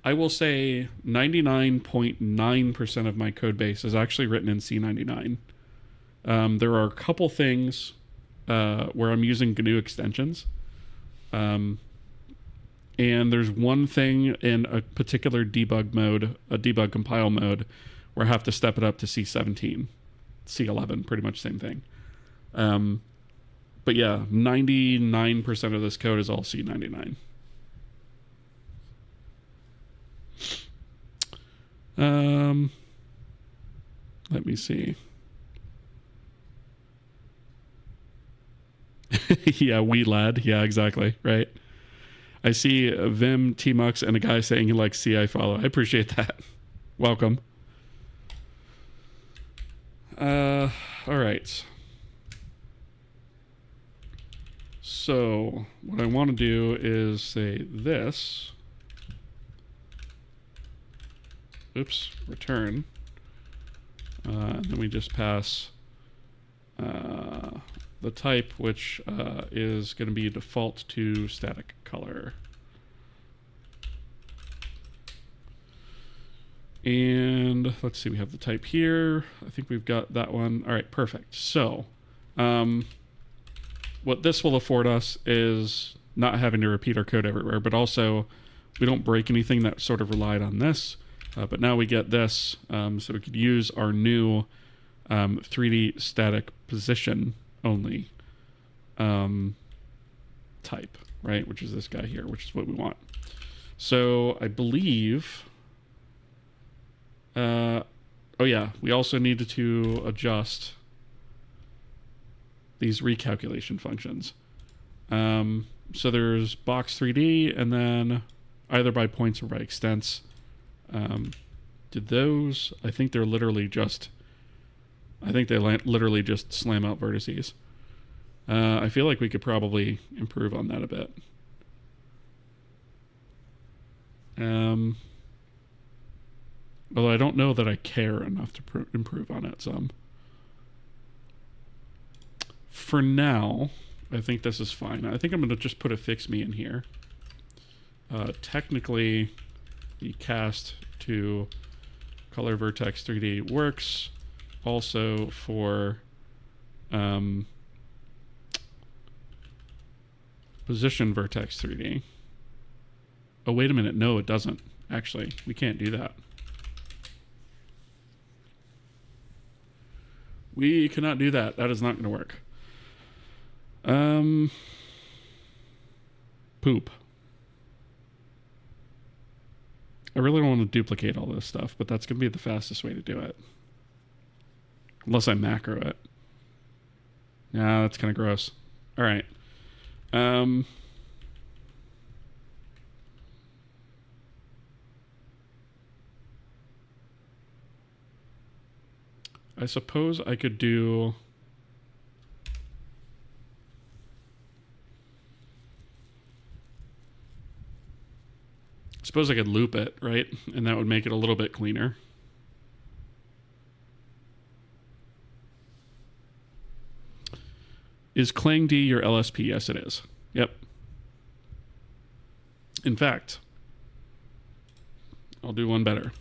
I will say 99.9% of my code base is actually written in C99. There are a couple things where I'm using GNU extensions. And there's one thing in a particular debug mode, a debug compile mode, where I have to step it up to C17, C11, pretty much same thing. But yeah, 99% of this code is all C99. Let me see. Yeah, wee lad. Yeah, exactly. Right. I see Vim, Tmux, and a guy saying he likes CI follow. I appreciate that. Welcome. All right. So what I want to do is say this. Oops, return. And then we just pass the type, which is going to be default to static color. And let's see, we have the type here. I think we've got that one. All right, perfect. So what this will afford us is not having to repeat our code everywhere, but also we don't break anything that sort of relied on this. But now we get this, so we could use our new 3D static position only type, right? Which is this guy here, which is what we want. So I believe, oh yeah, we also needed to adjust these recalculation functions. So there's box 3D, and then either by points or by extents. Did those, I think they're literally just, I think they literally just slam out vertices. I feel like we could probably improve on that a bit. Although I don't know that I care enough to improve on it some. For now, I think this is fine. I think I'm going to just put a fix me in here. Technically, the cast to color vertex 3D works also for position vertex 3D. Oh, wait a minute. No, it doesn't. Actually, we can't do that. We cannot do that. That is not going to work. Poop. I really don't want to duplicate all this stuff, but that's going to be the fastest way to do it. Unless I macro it. Yeah, that's kind of gross. All right. I suppose I could do... Suppose I could loop it, right? And that would make it a little bit cleaner. Is ClangD your LSP? Yes, it is. Yep. In fact, I'll do one better.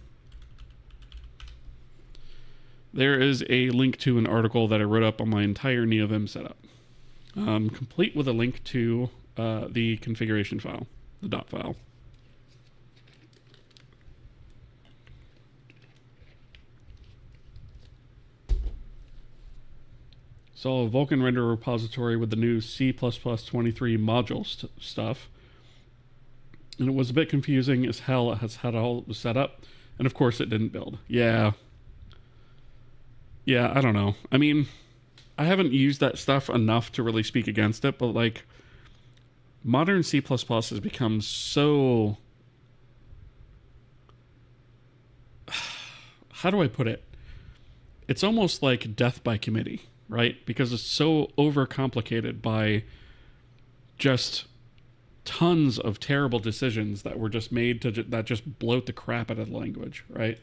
There is a link to an article that I wrote up on my entire NeoVim setup, complete with a link to the configuration file, the dot file. Saw a Vulkan render repository with the new C++23 module stuff, and it was a bit confusing as hell as how it all was set up, and of course it didn't build. Yeah, I don't know. I mean, I haven't used that stuff enough to really speak against it, but like, modern C++ has become so... How do I put it? It's almost like death by committee. Right? Because it's so overcomplicated by just tons of terrible decisions that were just made to that just bloat the crap out of the language, right?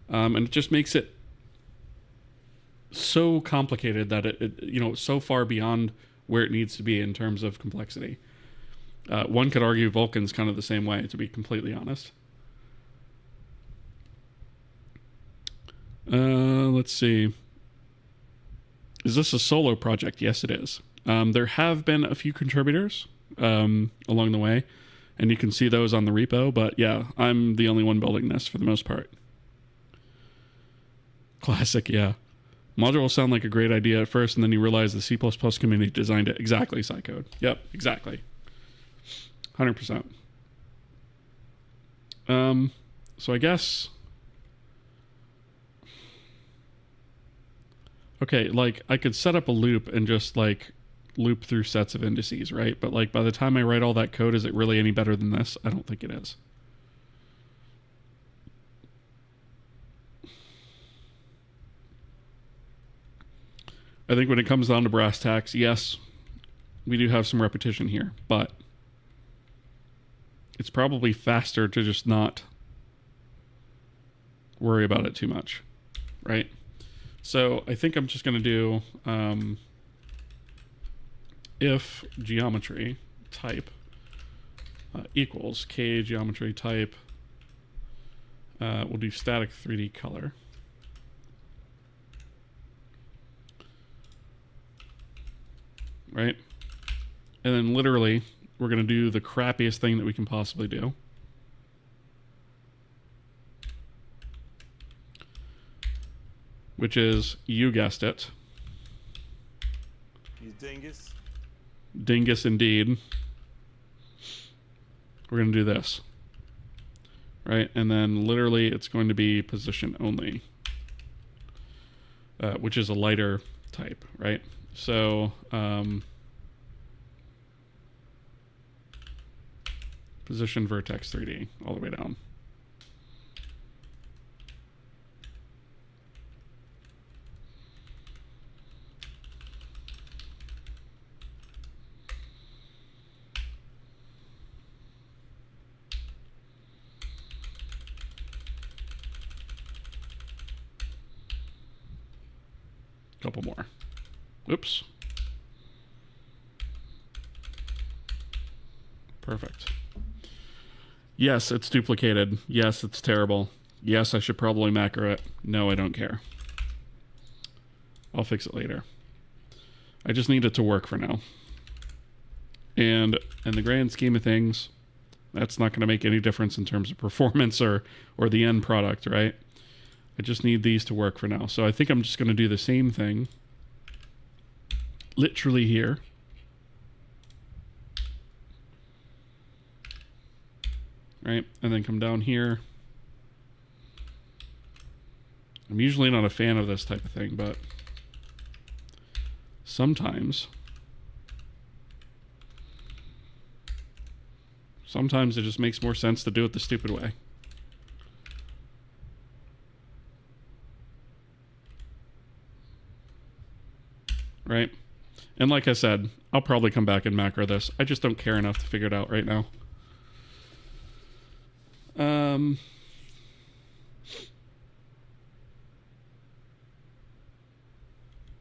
And it just makes it so complicated that it so far beyond where it needs to be in terms of complexity. One could argue Vulkan's kind of the same way, to be completely honest. Let's see. Is this a solo project? Yes, it is. There have been a few contributors along the way, and you can see those on the repo, but yeah, I'm the only one building this for the most part. Classic, yeah. Modules sound like a great idea at first, and then you realize the C++ community designed it. Exactly, Psycode. Yep, exactly. 100%. So I guess... Okay, like, I could set up a loop and just, like, loop through sets of indices, right? But, like, by the time I write all that code, is it really any better than this? I don't think it is. I think when it comes down to brass tacks, yes, we do have some repetition here, but it's probably faster to just not worry about it too much, right? So I think I'm just going to do if geometry type equals k geometry type, we'll do static 3D color. Right? And then literally, we're going to do the crappiest thing that we can possibly do. Which is, you guessed it. You dingus. Dingus indeed. We're going to do this. Right? And then literally, it's going to be position only. Which is a lighter type, right? So, position vertex 3D all the way down. Couple more. Oops. Perfect. Yes, it's duplicated. Yes, it's terrible. Yes, I should probably macro it. No, I don't care. I'll fix it later. I just need it to work for now. And in the grand scheme of things, that's not going to make any difference in terms of performance or the end product, right? I just need these to work for now. So I think I'm just going to do the same thing literally here. Right? And then come down here. I'm usually not a fan of this type of thing, but sometimes it just makes more sense to do it the stupid way. Right? And like I said, I'll probably come back and macro this. I just don't care enough to figure it out right now.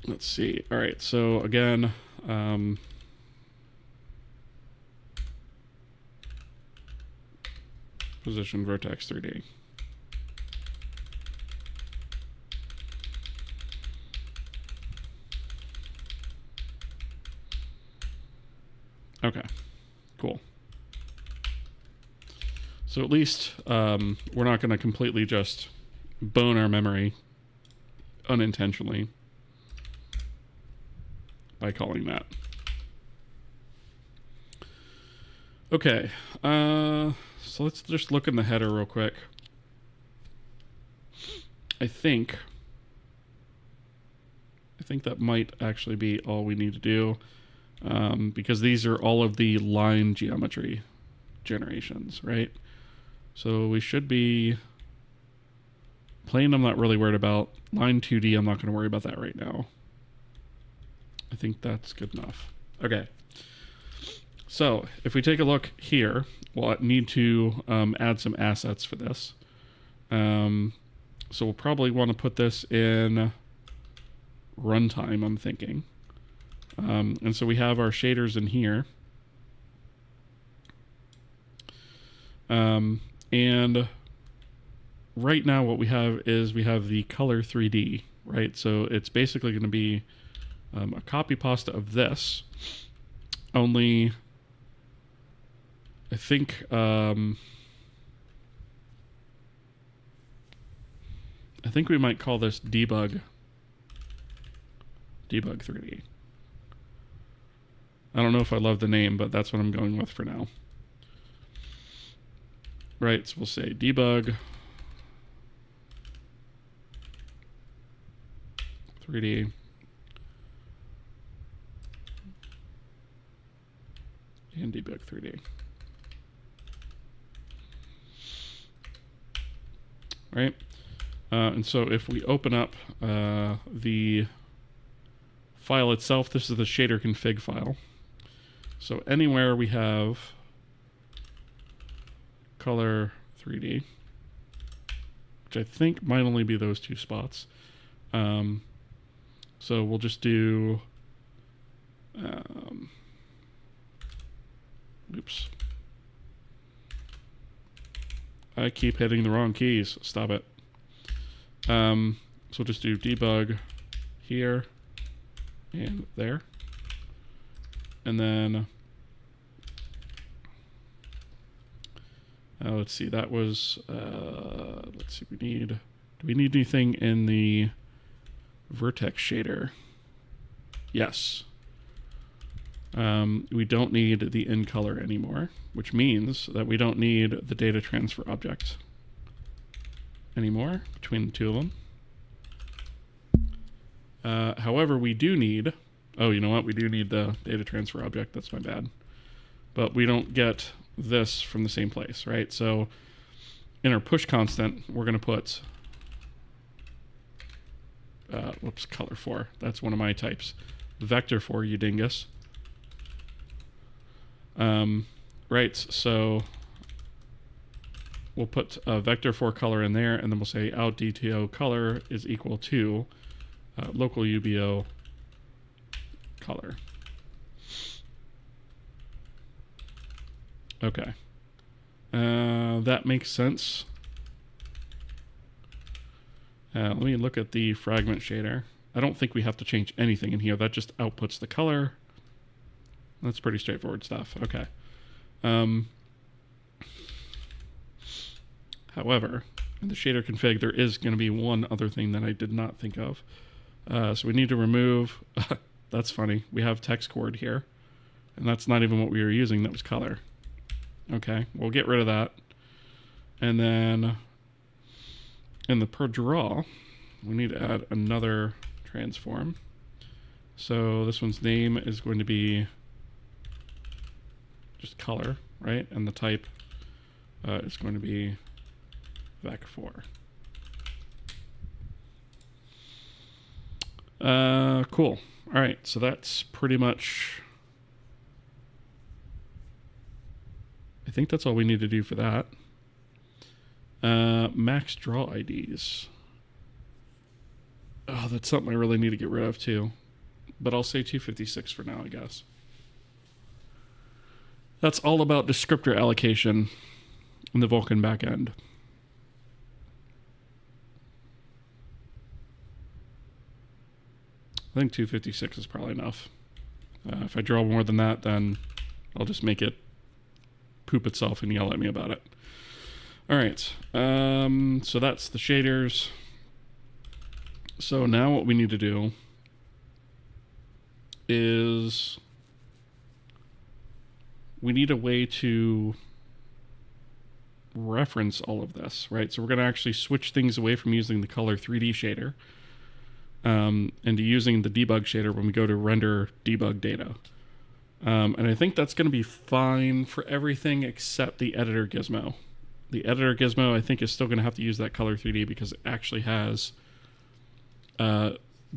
Let's see. All right. So again, position vertex 3D. Okay, cool. So at least we're not going to completely just bone our memory unintentionally by calling that. Okay, so let's just look in the header real quick. I think that might actually be all we need to do. Because these are all of the line geometry generations, right? So we should be... Plane I'm not really worried about. Line 2D, I'm not going to worry about that right now. I think that's good enough. Okay. So if we take a look here, we'll need to add some assets for this. So we'll probably want to put this in runtime, I'm thinking. And so we have our shaders in here. And right now what we have is we have the color 3D, right? So it's basically going to be a copy pasta of this, only I think I think we might call this Debug 3D. I don't know if I love the name, but that's what I'm going with for now. Right, so we'll say Debug 3D. And Debug 3D. Right? And so if we open up the file itself, this is the shader config file. So anywhere we have color 3D, which I think might only be those two spots. So we'll just do, oops. I keep hitting the wrong keys. Stop it. So we'll just do debug here and there. And then, let's see, that was, let's see, do we need anything in the vertex shader? Yes. We don't need the in color anymore, which means that we don't need the data transfer object anymore between the two of them. However, we do need, oh, you know what? We do need the data transfer object. That's my bad. But we don't get this from the same place, right? So in our push constant, we're going to put, whoops, color 4. That's one of my types. Vector 4, you dingus. Right, so we'll put a vector 4 color in there, and then we'll say out DTO color is equal to local UBO color. Okay. That makes sense. Let me look at the fragment shader. I don't think we have to change anything in here. That just outputs the color. That's pretty straightforward stuff. Okay. However, in the shader config, there is going to be one other thing that I did not think of. So we need to remove, that's funny, we have text chord here, and that's not even what we were using, that was color. Okay, we'll get rid of that. And then in the per draw, we need to add another transform. So this one's name is going to be just color, right? And the type is going to be vec4. Cool. All right, so that's pretty much, I think that's all we need to do for that. Max draw IDs. Oh, that's something I really need to get rid of too. But I'll say 256 for now, I guess. That's all about descriptor allocation in the Vulkan backend. I think 256 is probably enough. If I draw more than that, then I'll just make it poop itself and yell at me about it. All right, so that's the shaders. So now what we need to do is we need a way to reference all of this, right? So we're going to actually switch things away from using the color 3D shader and to using the debug shader when we go to render debug data. And I think that's going to be fine for everything except the editor gizmo. The editor gizmo, I think, is still going to have to use that color 3D because it actually has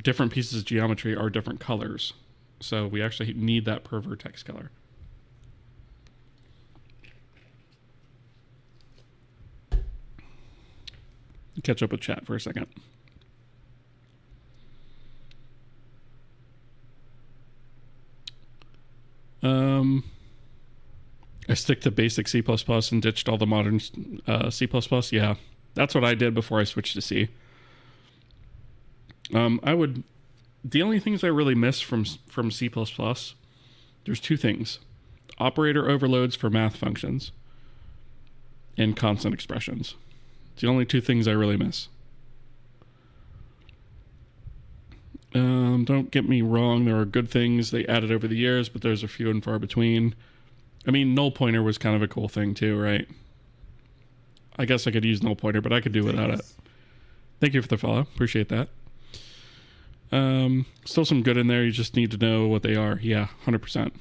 different pieces of geometry are different colors. So we actually need that per vertex color. Catch up with chat for a second. I stick to basic C++ and ditched all the modern C++. Yeah, that's what I did before I switched to C. The only things I really miss from C++, there's two things. Operator overloads for math functions and constant expressions. It's the only two things I really miss. Don't get me wrong. There are good things they added over the years, but those are few and far between. I mean, null pointer was kind of a cool thing too, right? I guess I could use null pointer, but I could do without it. Thank you for the follow. Appreciate that. Still some good in there. You just need to know what they are. Yeah, 100%.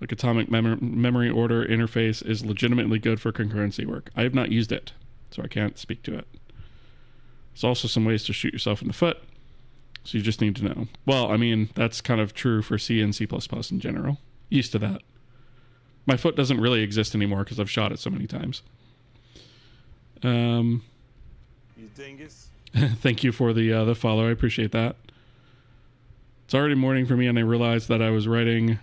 Like atomic memory order interface is legitimately good for concurrency work. I have not used it, so I can't speak to it. There's also some ways to shoot yourself in the foot, so you just need to know. Well, I mean, that's kind of true for C and C++ in general. Used to that. My foot doesn't really exist anymore because I've shot it so many times. You dingus. Thank you for the follow. I appreciate that. It's already morning for me, and I realized that I was writing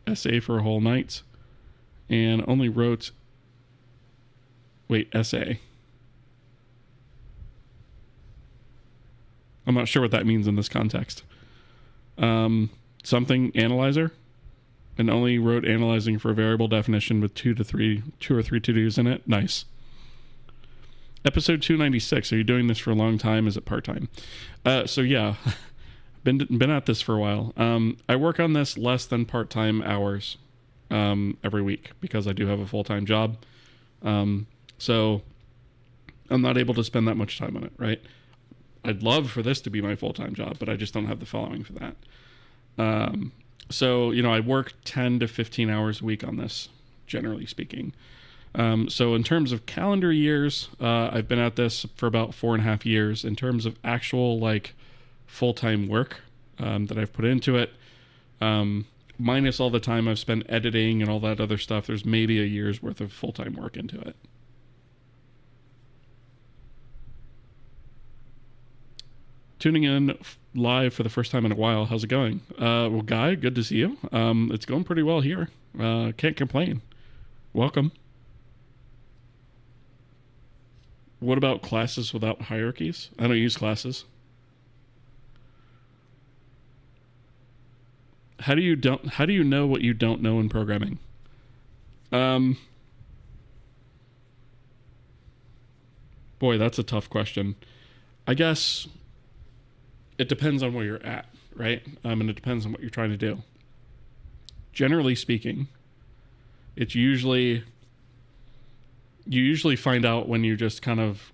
essay for a whole night and only wrote essay. I'm not sure what that means in this context. Something analyzer, and only wrote analyzing for a variable definition with two or three to-dos in it. Nice. Episode 296. Are you doing this for a long time? Is it part-time? So yeah, been at this for a while. I work on this less than part-time hours every week because I do have a full-time job. So I'm not able to spend that much time on it, right? I'd love for this to be my full-time job, but I just don't have the following for that. So, I work 10 to 15 hours a week on this, generally speaking. So in terms of calendar years, I've been at this for about 4.5 years. In terms of actual full-time work that I've put into it, minus all the time I've spent editing and all that other stuff, there's maybe a year's worth of full-time work into it. Tuning in live for the first time in a while. How's it going? Well, Guy, good to see you. It's going pretty well here. Can't complain. Welcome. What about classes without hierarchies? I don't use classes. How do you know what you don't know in programming? Boy, that's a tough question. I guess it depends on where you're at, right? And it depends on what you're trying to do. Generally speaking, it's you usually find out when you just kind of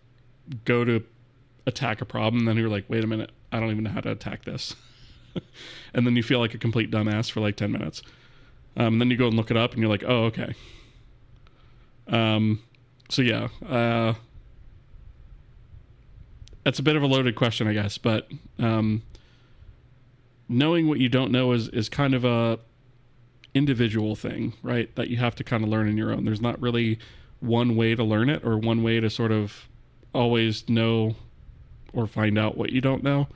go to attack a problem, and then you're like, wait a minute, I don't even know how to attack this. And then you feel like a complete dumbass for 10 minutes. And then you go and look it up, and you're like, oh, okay. So yeah, that's a bit of a loaded question, I guess, but knowing what you don't know is kind of a individual thing, right? That you have to kind of learn on your own. There's not really one way to learn it or one way to sort of always know or find out what you don't know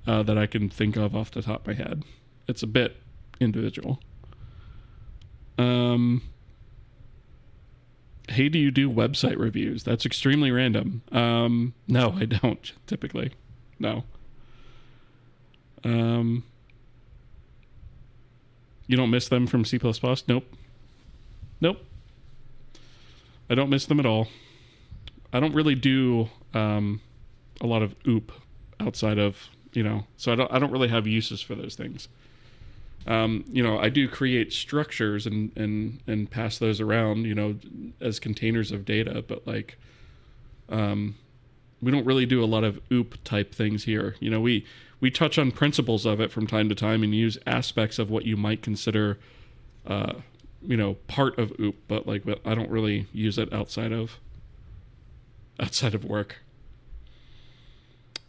that I can think of off the top of my head. It's a bit individual. Hey, do you do website reviews? That's extremely random. No, I don't typically. No. You don't miss them from C++? Nope. I don't miss them at all. I don't really do a lot of OOP outside of, so I don't really have uses for those things. I do create structures and pass those around, as containers of data, but we don't really do a lot of OOP type things here. We touch on principles of it from time to time and use aspects of what you might consider, part of OOP, but I don't really use it outside of work.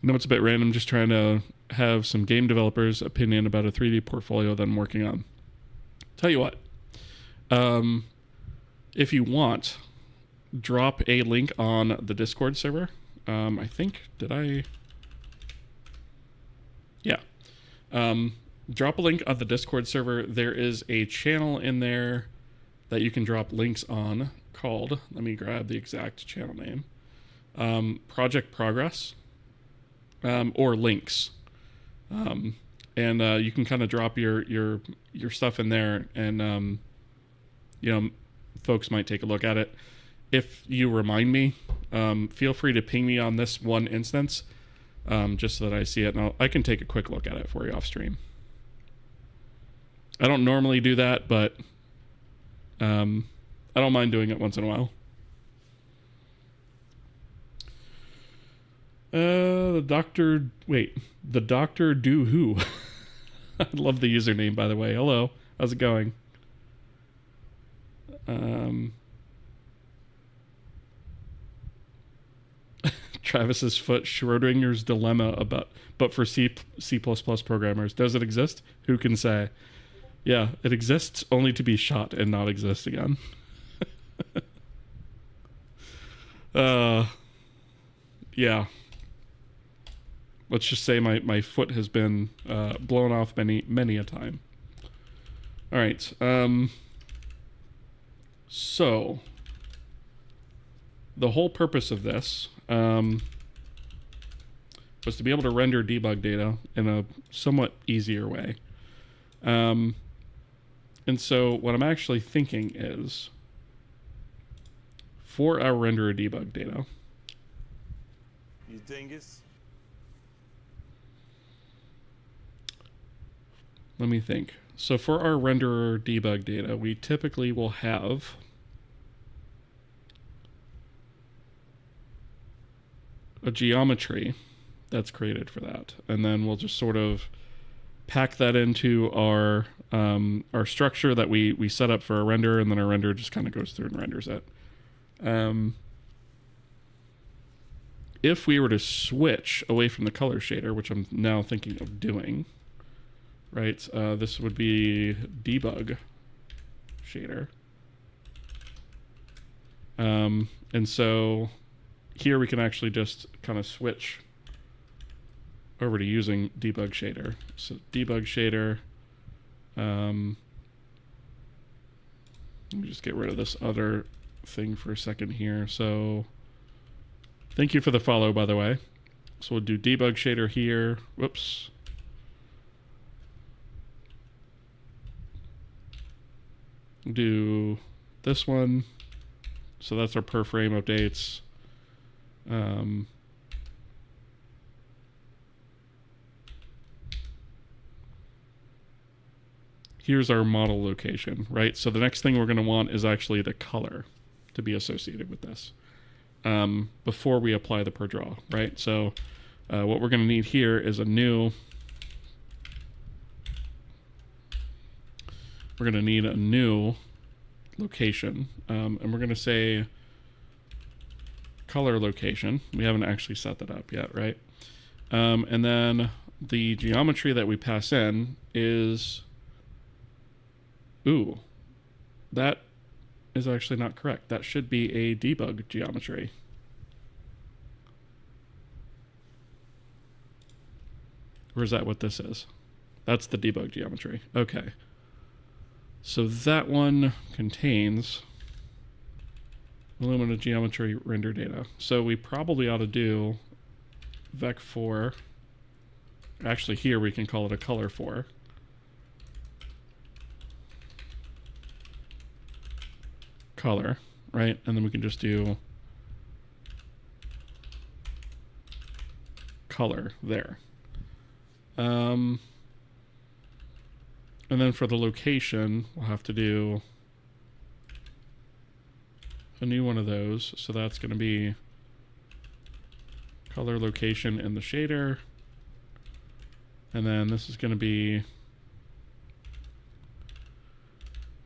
I know it's a bit random, just trying to have some game developers' opinion about a 3D portfolio that I'm working on. Tell you what, if you want, drop a link on the Discord server. I think, yeah. Drop a link on the Discord server. There is a channel in there that you can drop links on called, let me grab the exact channel name, Project Progress, or links. And you can kind of drop your stuff in there, and folks might take a look at it. If you remind me, feel free to ping me on this one instance, just so that I see it, and I can take a quick look at it for you off stream. I don't normally do that, but I don't mind doing it once in a while. The Doctor Do Who. I love the username, by the way. Hello, how's it going? Travis's foot, Schrodinger's dilemma but for C++ programmers. Does it exist? Who can say? Yeah, it exists only to be shot and not exist again. Yeah. Let's just say my foot has been blown off many a time. All right. So the whole purpose of this was to be able to render debug data in a somewhat easier way. And so what I'm actually thinking is, for our renderer debug data, you dingus. Let me think. So for our renderer debug data, we typically will have a geometry that's created for that. And then we'll just sort of pack that into our structure that we set up for a render, and then our render just kind of goes through and renders it. If we were to switch away from the color shader, which I'm now thinking of doing, right, this would be debug shader. And so here we can actually just kind of switch over to using debug shader. So debug shader, let me just get rid of this other thing for a second here. So thank you for the follow, by the way. So we'll do debug shader here. Whoops. Do this one. So that's our per frame updates. Here's our model location, right? So the next thing we're going to want is actually the color to be associated with this before we apply the per draw, right? So what we're going to need here is a new, we're going to need a new location, and we're going to say color location. We haven't actually set that up yet, right? And then the geometry that we pass in is, ooh, that is actually not correct. That should be a debug geometry. Or is that what this is? That's the debug geometry. Okay. So that one contains Illumina geometry render data. So we probably ought to do vec4. Actually, here we can call it a color 4. Color, right? And then we can just do color there. And then for the location, we'll have to do a new one of those. So that's going to be color location in the shader. And then this is going to be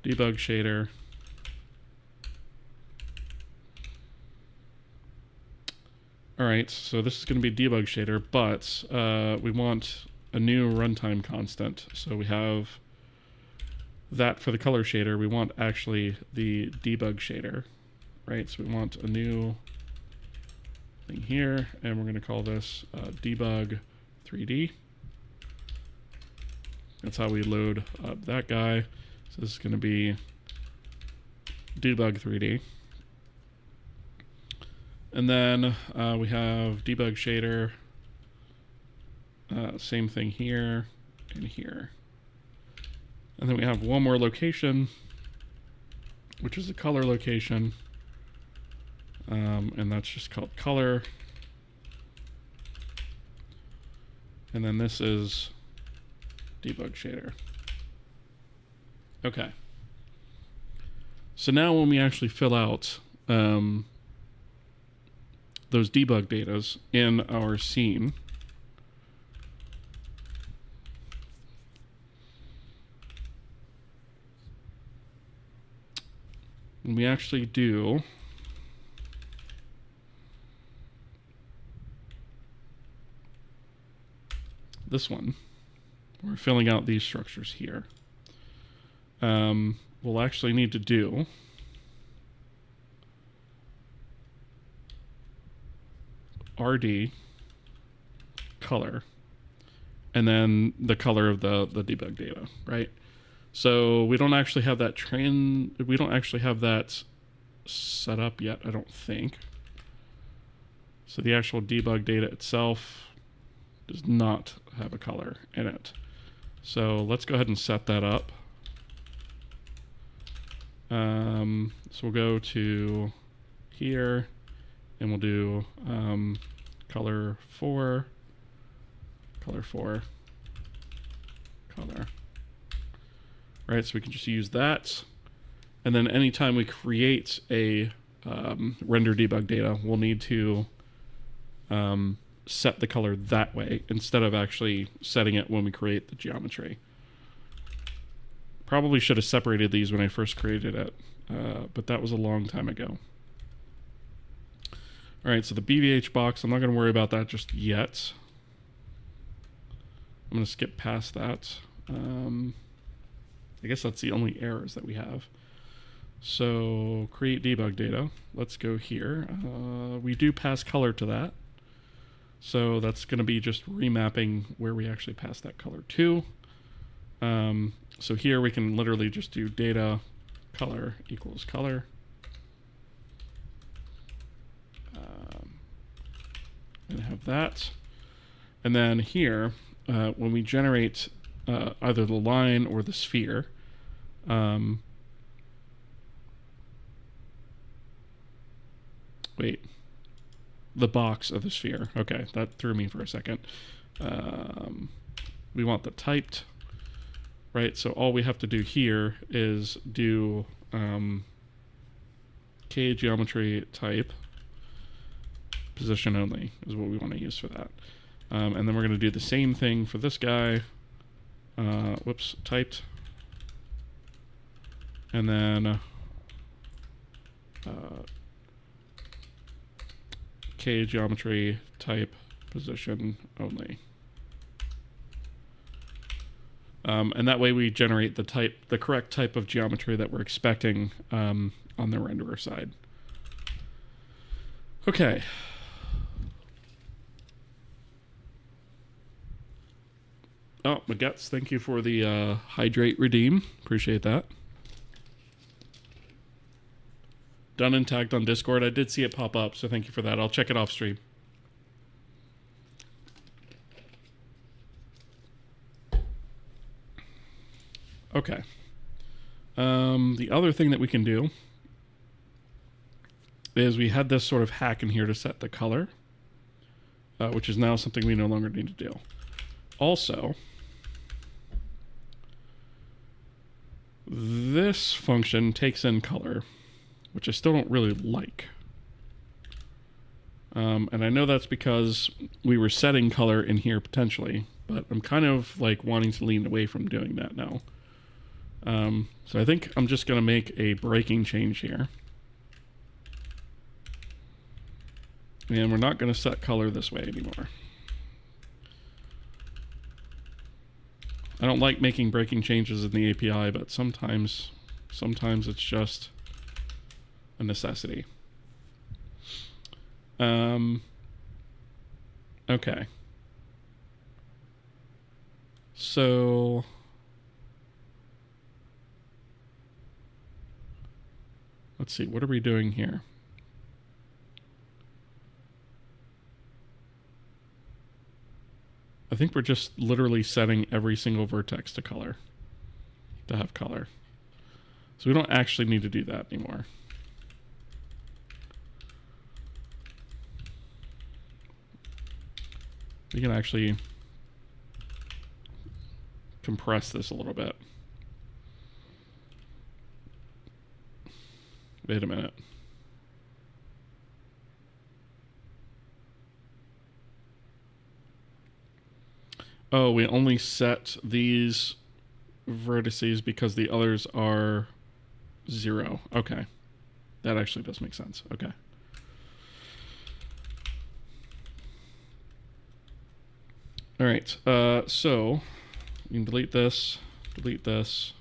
debug shader. All right, so this is going to be debug shader, but we want a new runtime constant. So we have that for the color shader. We want actually the debug shader, right? So we want a new thing here, and we're going to call this debug 3D. That's how we load up that guy. So this is going to be debug 3D. And then we have debug shader, same thing here and here. And then we have one more location, which is the color location. And that's just called color. And then this is debug shader. Okay. So now when we actually fill out those debug datas in our scene, when we actually do this one, we're filling out these structures here. We'll actually need to do RD color and then the color of the debug data, right? So we don't actually have that set up yet, I don't think. So the actual debug data itself does not have a color in it. So let's go ahead and set that up. So we'll go to here and we'll do color 4, color 4, color. Right, so we can just use that. And then anytime we create a render debug data, we'll need to set the color that way instead of actually setting it when we create the geometry. Probably should have separated these when I first created it, but that was a long time ago. All right, so the BVH box, I'm not going to worry about that just yet. I'm going to skip past that. I guess that's the only errors that we have. So create debug data. Let's go here. We do pass color to that. So that's going to be just remapping where we actually pass that color to. So here we can literally just do data color equals color. And have that. And then here, when we generate either the line or the sphere, wait, the box of the sphere. Okay, that threw me for a second. We want the typed, right? So all we have to do here is do K geometry type position only is what we want to use for that. And then we're going to do the same thing for this guy. Whoops, typed. And then K geometry type position only. And that way we generate the correct type of geometry that we're expecting on the renderer side. Okay. Oh, Maguettes, thank you for the hydrate redeem. Appreciate that. Done and tagged on Discord. I did see it pop up, so thank you for that. I'll check it off stream. Okay. The other thing that we can do is we had this sort of hack in here to set the color, which is now something we no longer need to do. Also, this function takes in color, which I still don't really like. And I know that's because we were setting color in here potentially, but I'm kind of like wanting to lean away from doing that now. So I think I'm just going to make a breaking change here. And we're not going to set color this way anymore. I don't like making breaking changes in the API, but sometimes it's just a necessity. Okay. So let's see, what are we doing here? I think we're just literally setting every single vertex to color, to have color. So we don't actually need to do that anymore. We can actually compress this a little bit. Wait a minute. Oh, we only set these vertices because the others are 0. Okay. That actually does make sense. Okay. All right. So you can delete this, delete this.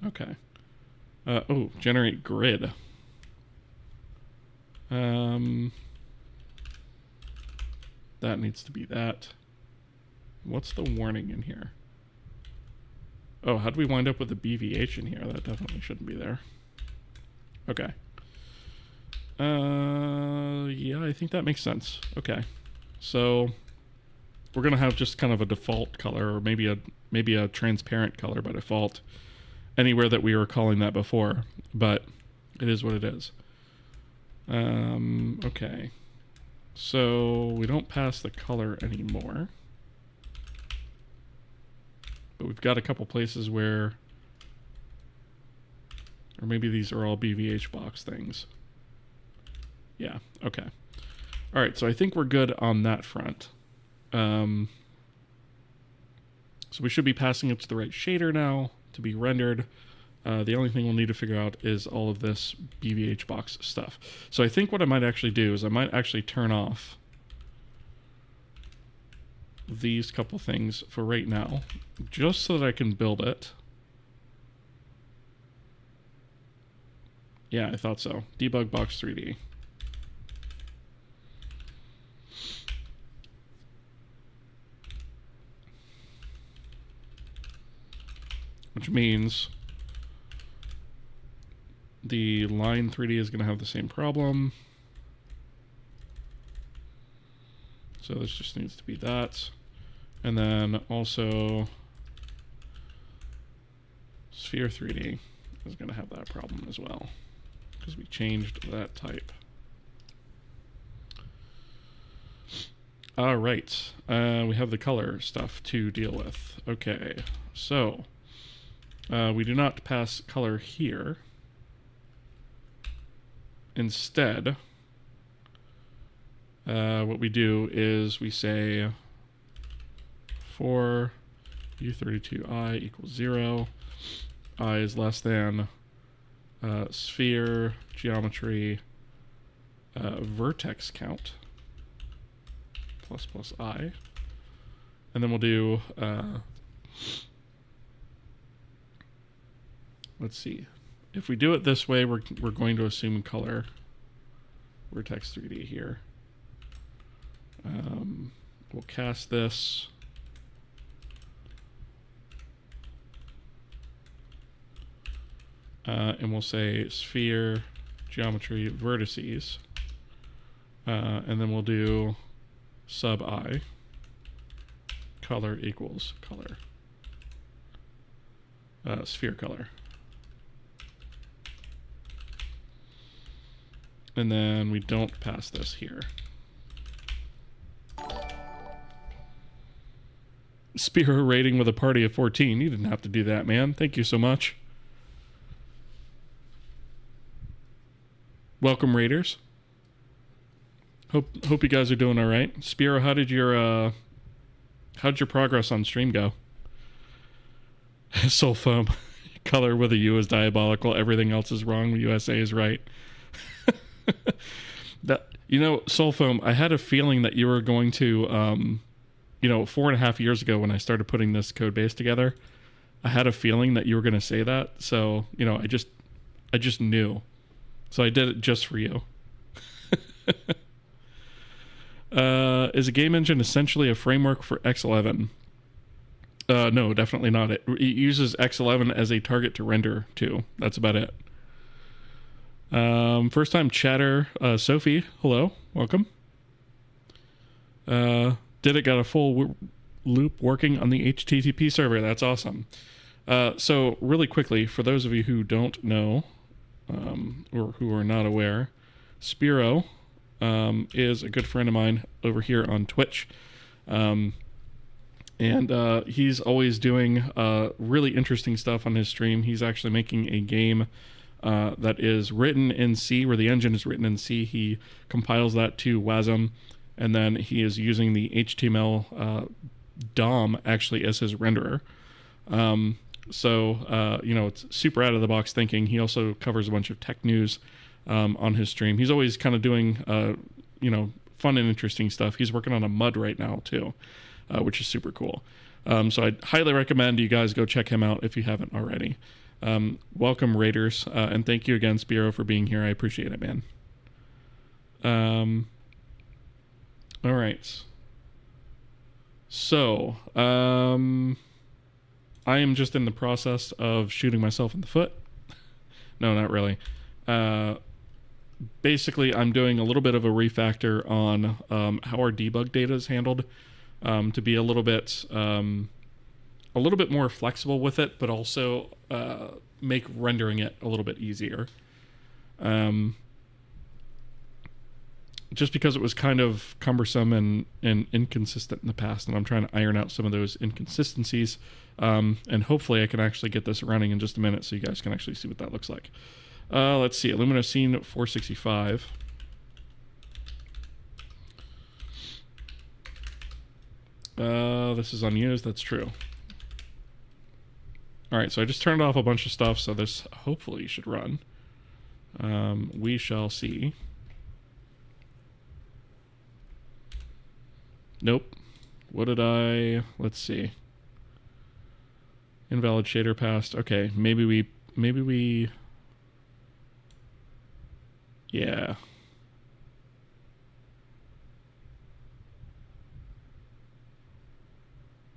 Okay. Oh, generate grid. That needs to be that. What's the warning in here? Oh, how do we wind up with a BVH in here? That definitely shouldn't be there. Okay. Yeah, I think that makes sense. Okay. So we're gonna have just kind of a default color, or maybe a transparent color by default, anywhere that we were calling that before, but it is what it is. Okay. So we don't pass the color anymore. But we've got a couple places where, or maybe these are all BVH box things. Yeah, okay. All right, so I think we're good on that front. So we should be passing it to the right shader now to be rendered. The only thing we'll need to figure out is all of this BVH box stuff. So I think what I might actually do is I might actually turn off these couple things for right now, just so that I can build it. Yeah, I thought so. Debug box 3D. Which means the line 3D is going to have the same problem. So this just needs to be that. And then also sphere 3D is going to have that problem as well, because we changed that type. All right, we have the color stuff to deal with. Okay, so we do not pass color here. Instead, what we do is we say for u32i equals 0, I is less than sphere geometry vertex count plus I, and then we'll do let's see, if we do it this way, we're going to assume color vertex 3D here. We'll cast this. And we'll say sphere geometry vertices. And then we'll do sub I. Color equals color. Sphere color. And then we don't pass this here. Spiro rating with a party of 14. You didn't have to do that, man. Thank you so much. Welcome, Raiders. Hope you guys are doing all right. Spiro, how did your progress on stream go? Soul foam. Color with a U is diabolical. Everything else is wrong. USA is right. Soul foam, I had a feeling that you were going to 4.5 years ago when I started putting this code base together, I had a feeling that you were going to say that. So, I just knew. So I did it just for you. Is a game engine essentially a framework for X11? No, definitely not. It uses X11 as a target to render to. That's about it. First time chatter, Sophie, hello, welcome. Did it got a full loop working on the HTTP server? That's awesome. So really quickly, for those of you who don't know, or who are not aware, Spiro is a good friend of mine over here on Twitch. And he's always doing really interesting stuff on his stream. He's actually making a game that is written in C, where the engine is written in C. He compiles that to WASM, and then he is using the HTML DOM actually as his renderer. So it's super out of the box thinking. He also covers a bunch of tech news on his stream. He's always kind of doing fun and interesting stuff. He's working on a mud right now too, which is super cool. So I highly recommend you guys go check him out if you haven't already. Welcome, Raiders, and thank you again, Spiro, for being here. I appreciate it, man. All right. So, I am just in the process of shooting myself in the foot. No, not really. Basically, I'm doing a little bit of a refactor on how our debug data is handled, to be a little bit more flexible with it, but also make rendering it a little bit easier. Just because it was kind of cumbersome and inconsistent in the past, and I'm trying to iron out some of those inconsistencies. And hopefully I can actually get this running in just a minute so you guys can actually see what that looks like. Let's see, Illumina Scene 465. This is unused, that's true. Alright, so I just turned off a bunch of stuff, so this hopefully should run. We shall see. Nope. What did let's see. Invalid shader passed. Okay, maybe we, yeah.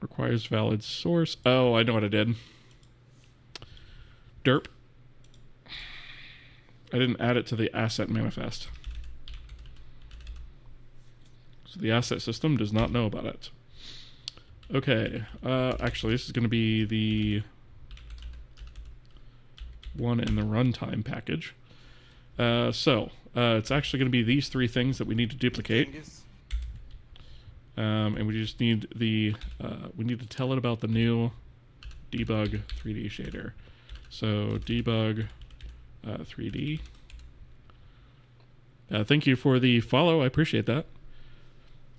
Requires valid source. Oh, I know what I did. Derp. I didn't add it to the asset manifest. So the asset system does not know about it. Okay, actually this is going to be the one in the runtime package. So it's actually going to be these three things that we need to duplicate. And we just need we need to tell it about the new debug 3D shader. So debug 3D. Thank you for the follow. I appreciate that.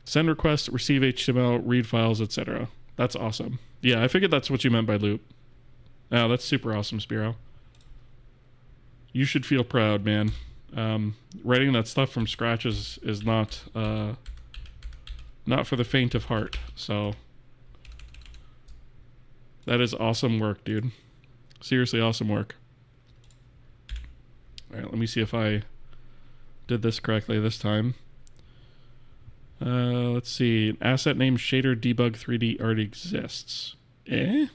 Send requests, receive HTML, read files, etc. That's awesome. Yeah, I figured that's what you meant by loop. Oh, that's super awesome, Spiro. You should feel proud, man. Writing that stuff from scratch is not for the faint of heart. So that is awesome work, dude. Seriously awesome work. All right, let me see if I did this correctly this time. Let's see. An asset named shader debug 3D already exists. Eh?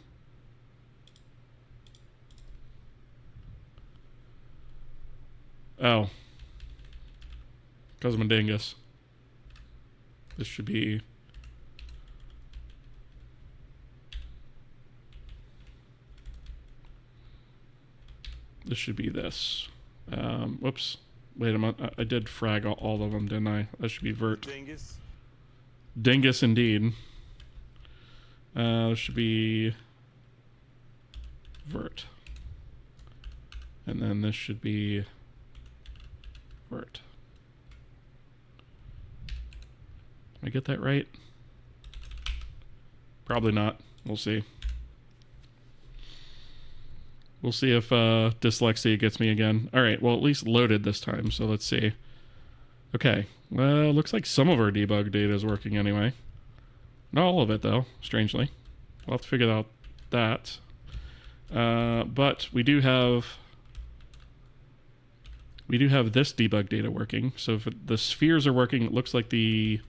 Oh. Because I'm a dingus. This should be... This should be this. Whoops. Wait a minute. I did frag all of them, didn't I? That should be vert. Dingus. Dingus indeed. This should be vert. And then this should be vert. Did I get that right? Probably not. We'll see. We'll see if dyslexia gets me again. All right, well, at least loaded this time, so let's see. Okay, well, looks like some of our debug data is working anyway. Not all of it, though, strangely. We'll have to figure out that. But we do have this debug data working. So if the spheres are working, it looks like the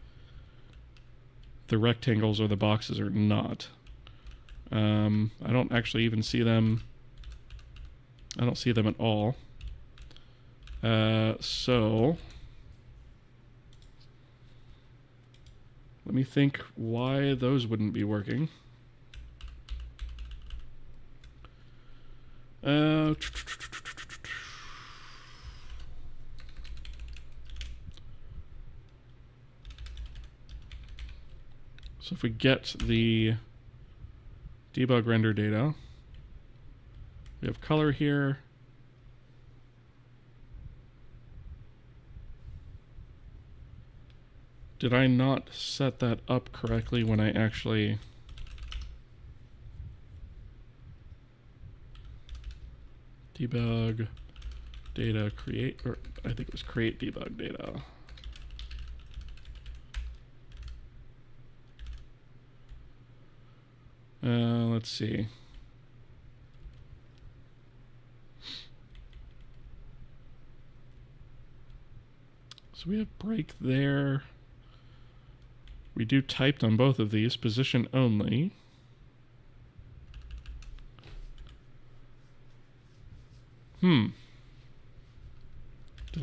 rectangles or the boxes are not. I don't actually even see them. I don't see them at all. So let me think why those wouldn't be working. So if we get the debug render data, we have color here. Did I not set that up correctly when I actually... Debug data create, or I think it was create debug data. Let's see. So we have break there. We do typed on both of these, position only. Did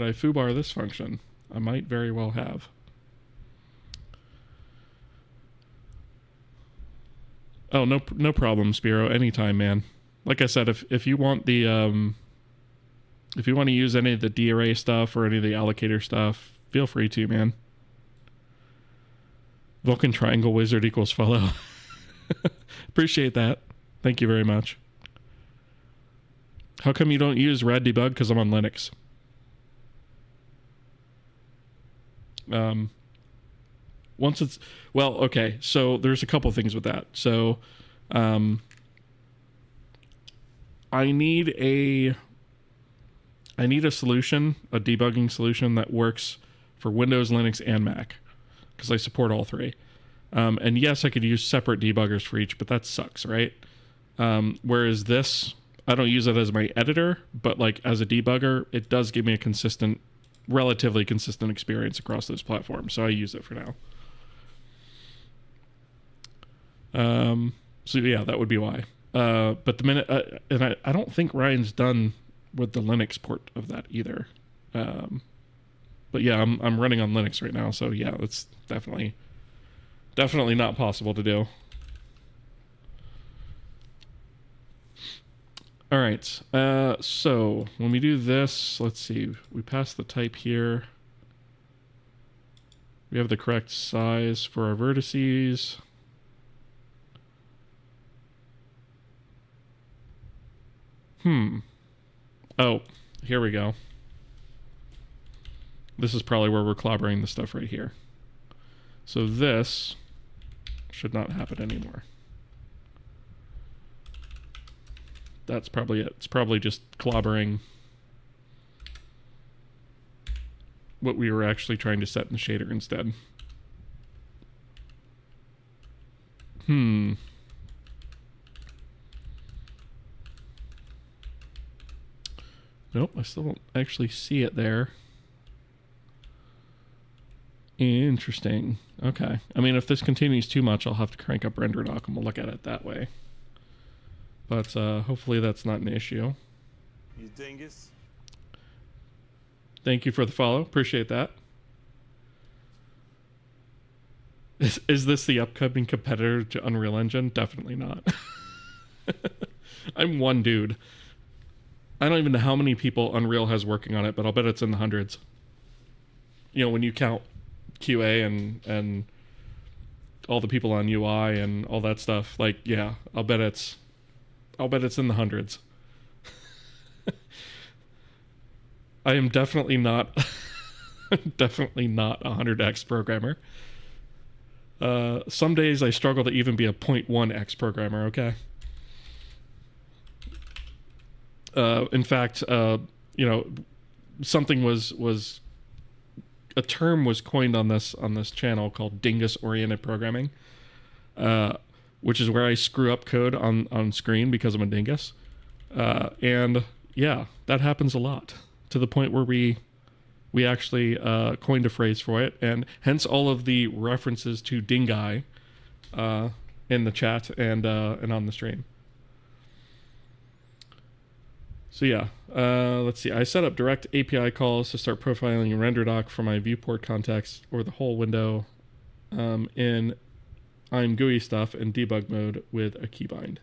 I foobar this function? I might very well have. Oh, no problem, Spiro. Anytime, man. Like I said, if you want the if you want to use any of the DArray stuff or any of the allocator stuff, feel free to, man. Vulcan triangle wizard equals follow. Appreciate that. Thank you very much. How come you don't use rad debug? Because I'm on Linux. Once it's, well, okay, so there's a couple things with that. So I need a solution, a debugging solution that works for Windows, Linux, and Mac, because I support all three. And yes, I could use separate debuggers for each, but that sucks, right? Whereas this, I don't use it as my editor, but like as a debugger, it does give me a consistent, relatively consistent experience across those platforms. So I use it for now. So yeah, that would be why. But the minute, and I don't think Ryan's done with the Linux port of that either. But yeah, I'm running on Linux right now, so yeah, it's definitely not possible to do. All right, so when we do this, let's see, we pass the type here. We have the correct size for our vertices. Oh, here we go. This is probably where we're clobbering the stuff right here. So this should not happen anymore. That's probably it. It's probably just clobbering what we were actually trying to set in the shader instead. Nope, I still don't actually see it there. Interesting. Okay. I mean, if this continues too much, I'll have to crank up RenderDoc and we'll look at it that way. But hopefully that's not an issue. You dingus. Thank you for the follow. Appreciate that. Is this the upcoming competitor to Unreal Engine? Definitely not. I'm one dude. I don't even know how many people Unreal has working on it, but I'll bet it's in the hundreds. You know, when you count QA and all the people on UI and all that stuff, like, yeah, I'll bet it's in the hundreds. I am definitely not a 100x programmer. Some days I struggle to even be a 0.1x programmer, okay? In fact, you know, something was a term was coined on this channel called dingus-oriented programming, which is where I screw up code on screen because I'm a dingus. And yeah, that happens a lot, to the point where we actually coined a phrase for it, and hence all of the references to dingai in the chat and on the stream. So yeah, let's see. I set up direct API calls to start profiling RenderDoc for my viewport context or the whole window in I'm GUI stuff in debug mode with a keybind.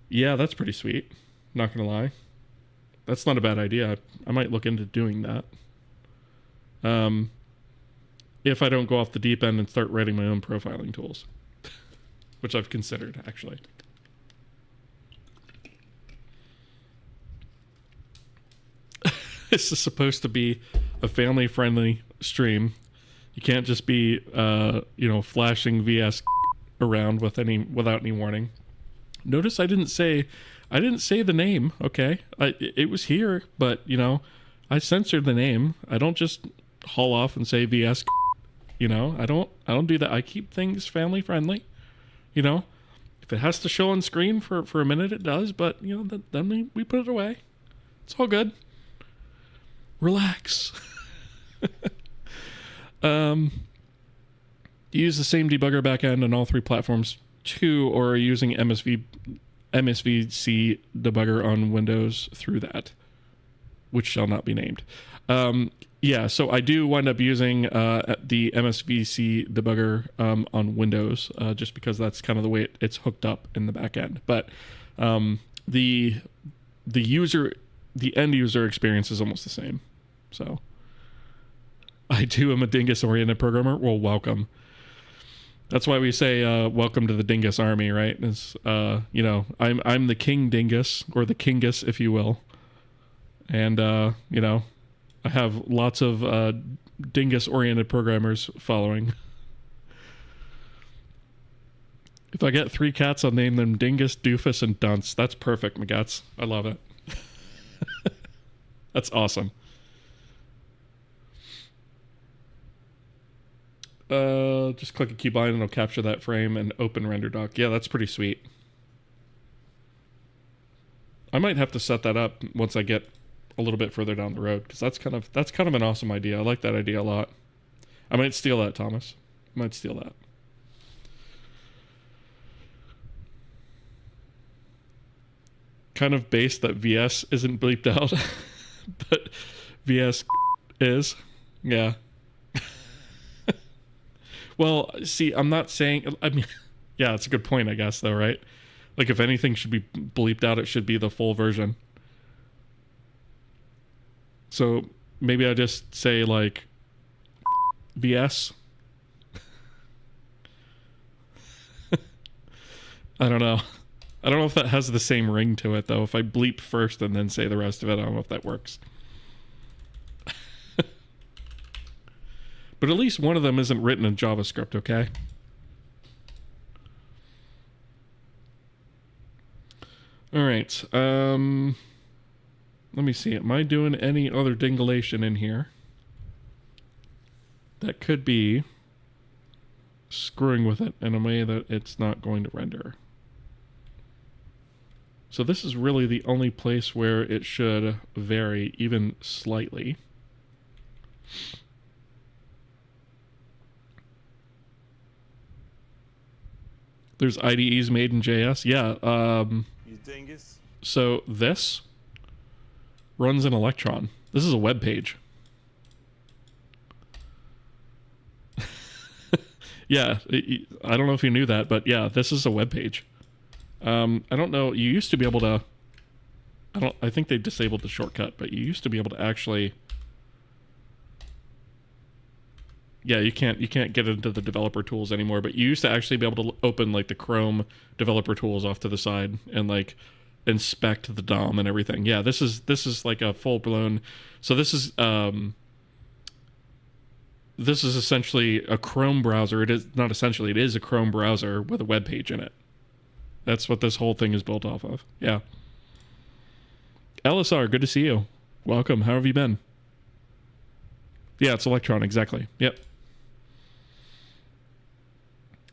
Yeah, that's pretty sweet. Not gonna lie. That's not a bad idea. I might look into doing that. if I don't go off the deep end and start writing my own profiling tools, which I've considered, actually. This is supposed to be a family-friendly stream. You can't just be, flashing VS around without any warning. Notice I didn't say the name. Okay, it was here, but I censored the name. I don't just haul off and say VS. I don't do that. I keep things family-friendly. If it has to show on screen for a minute, it does. But then we put it away. It's all good. Relax. You use the same debugger backend on all three platforms too, or are you using MSVC debugger on Windows through that, which shall not be named. Yeah, so I do wind up using the MSVC debugger on Windows, just because that's kind of the way it's hooked up in the backend. But the end user experience is almost the same. So I too am a Dingus-oriented programmer. Well, welcome. That's why we say welcome to the Dingus army, right? It's, I'm the King Dingus, or the Kingus, if you will. And, I have lots of Dingus-oriented programmers following. If I get 3 cats, I'll name them Dingus, Doofus, and Dunce. That's perfect, Magats. I love it. That's awesome. Just click a keybind and it'll capture that frame and open render doc. Yeah, that's pretty sweet. I might have to set that up once I get a little bit further down the road, because that's kind of an awesome idea. I like that idea a lot. I might steal that, Thomas. I might steal that. Kind of based that VS isn't bleeped out, but VS is. Yeah. Well, see, I'm not saying... I mean, yeah, it's a good point, I guess, though, right? Like, if anything should be bleeped out, it should be the full version. So, maybe I just say, like, VS. I don't know. I don't know if that has the same ring to it, though. If I bleep first and then say the rest of it, I don't know if that works. But at least one of them isn't written in JavaScript, okay? All right. Let me see. Am I doing any other dingulation in here? That could be screwing with it in a way that it's not going to render. So this is really the only place where it should vary even slightly. There's IDEs made in JS. Yeah. You dingus. So this runs in Electron. This is a web page. Yeah. I don't know if you knew that, but yeah, this is a web page. I don't know. You used to be able to... I think they disabled the shortcut, but you used to be able to actually... Yeah, you can't get into the developer tools anymore, but you used to actually be able to open like the Chrome developer tools off to the side and like inspect the DOM and everything. Yeah, this is like a full blown. So this is essentially a Chrome browser. It is not essentially. It is a Chrome browser with a web page in it. That's what this whole thing is built off of. Yeah. LSR, good to see you. Welcome. How have you been? Yeah, it's Electron, exactly. Yep.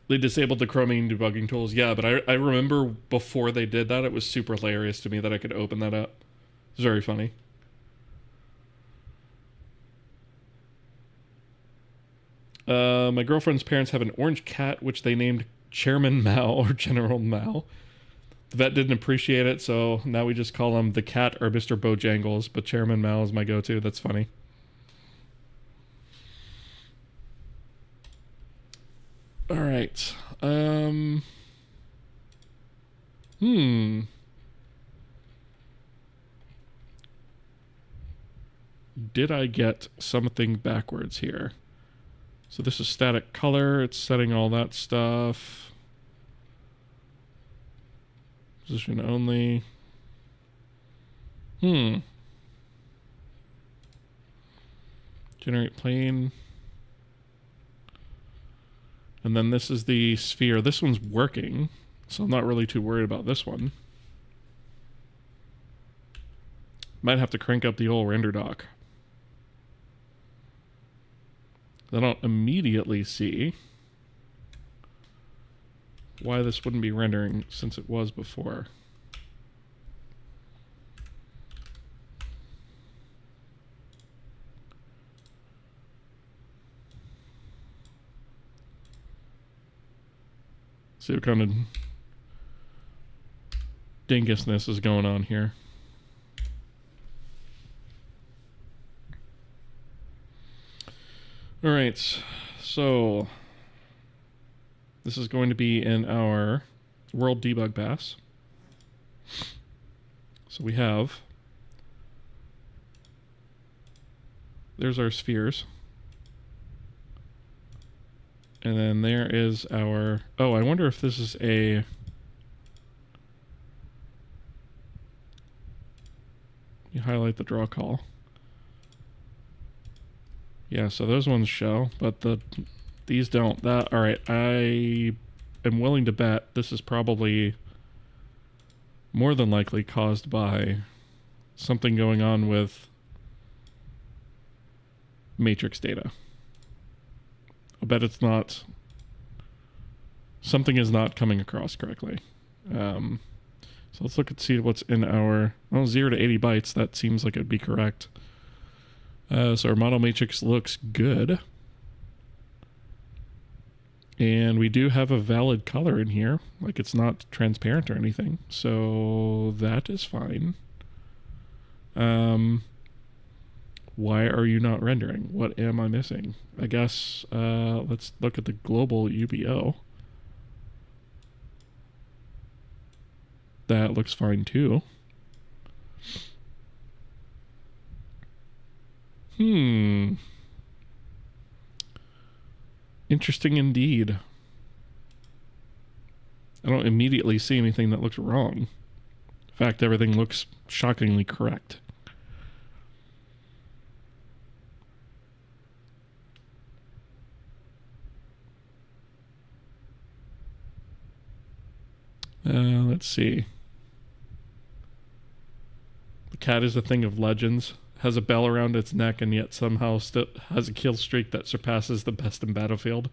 They disabled the Chromium debugging tools. Yeah, but I remember before they did that, it was super hilarious to me that I could open that up. It was very funny. My girlfriend's parents have an orange cat, which they named Chairman Mao or General Mao. The vet didn't appreciate it, so now we just call him the cat or Mr. Bojangles, but Chairman Mao is my go-to. That's funny. All right. Did I get something backwards here? So this is static color. It's setting all that stuff. Position only. Generate plane. And then this is the sphere. This one's working, so I'm not really too worried about this one. Might have to crank up the old render dock. I don't immediately see why this wouldn't be rendering since it was before. See what kind of dingusness is going on here. All right, so this is going to be in our World Debug Pass. So we have, there's our spheres. And then there is our, oh, I wonder if this is a, you highlight the draw call. Yeah, so those ones show, but these don't. That, all right, I am willing to bet this is probably more than likely caused by something going on with matrix data. I bet it's not, something is not coming across correctly. So let's look and see what's in our, well, 0 to 80 bytes. That seems like it'd be correct. So our model matrix looks good. And we do have a valid color in here. Like it's not transparent or anything. So that is fine. Why are you not rendering? What am I missing? I guess let's look at the global UBO. That looks fine too. Interesting indeed. I don't immediately see anything that looks wrong. In fact, everything looks shockingly correct. Let's see. The cat is a thing of legends. Has a bell around its neck and yet somehow still has a kill streak that surpasses the best in Battlefield.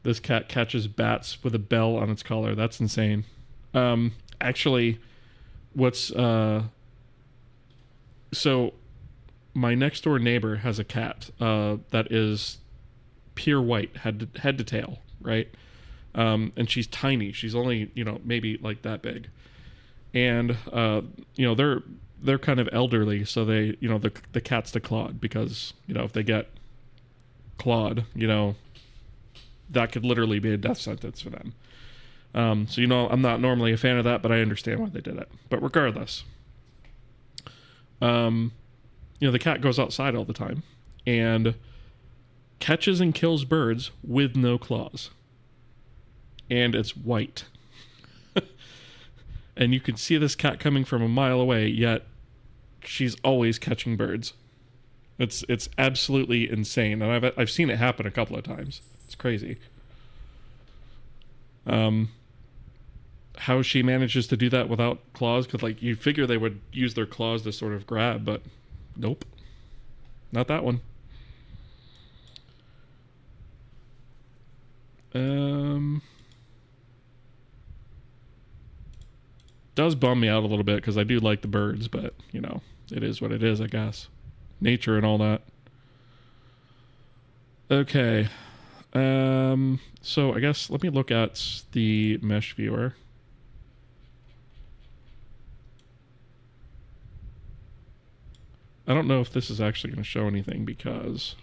This cat catches bats with a bell on its collar. That's insane. Actually, what's... So, my next door neighbor has a cat that is pure white, head to tail, right? And she's tiny. She's only, maybe like that big. And, they're kind of elderly, so they, the cat's the clawed because, if they get clawed, that could literally be a death sentence for them. So, I'm not normally a fan of that, but I understand why they did it. But regardless, the cat goes outside all the time and catches and kills birds with no claws. And it's white. And you can see this cat coming from a mile away, yet she's always catching birds. It's absolutely insane, and I've seen it happen a couple of times. It's crazy. How she manages to do that without claws, because you figure they would use their claws to sort of grab, but nope, not that one. Does bum me out a little bit because I do like the birds, but it is what it is, I guess. Nature and all that. Okay. So I guess let me look at the mesh viewer. I don't know if this is actually going to show anything because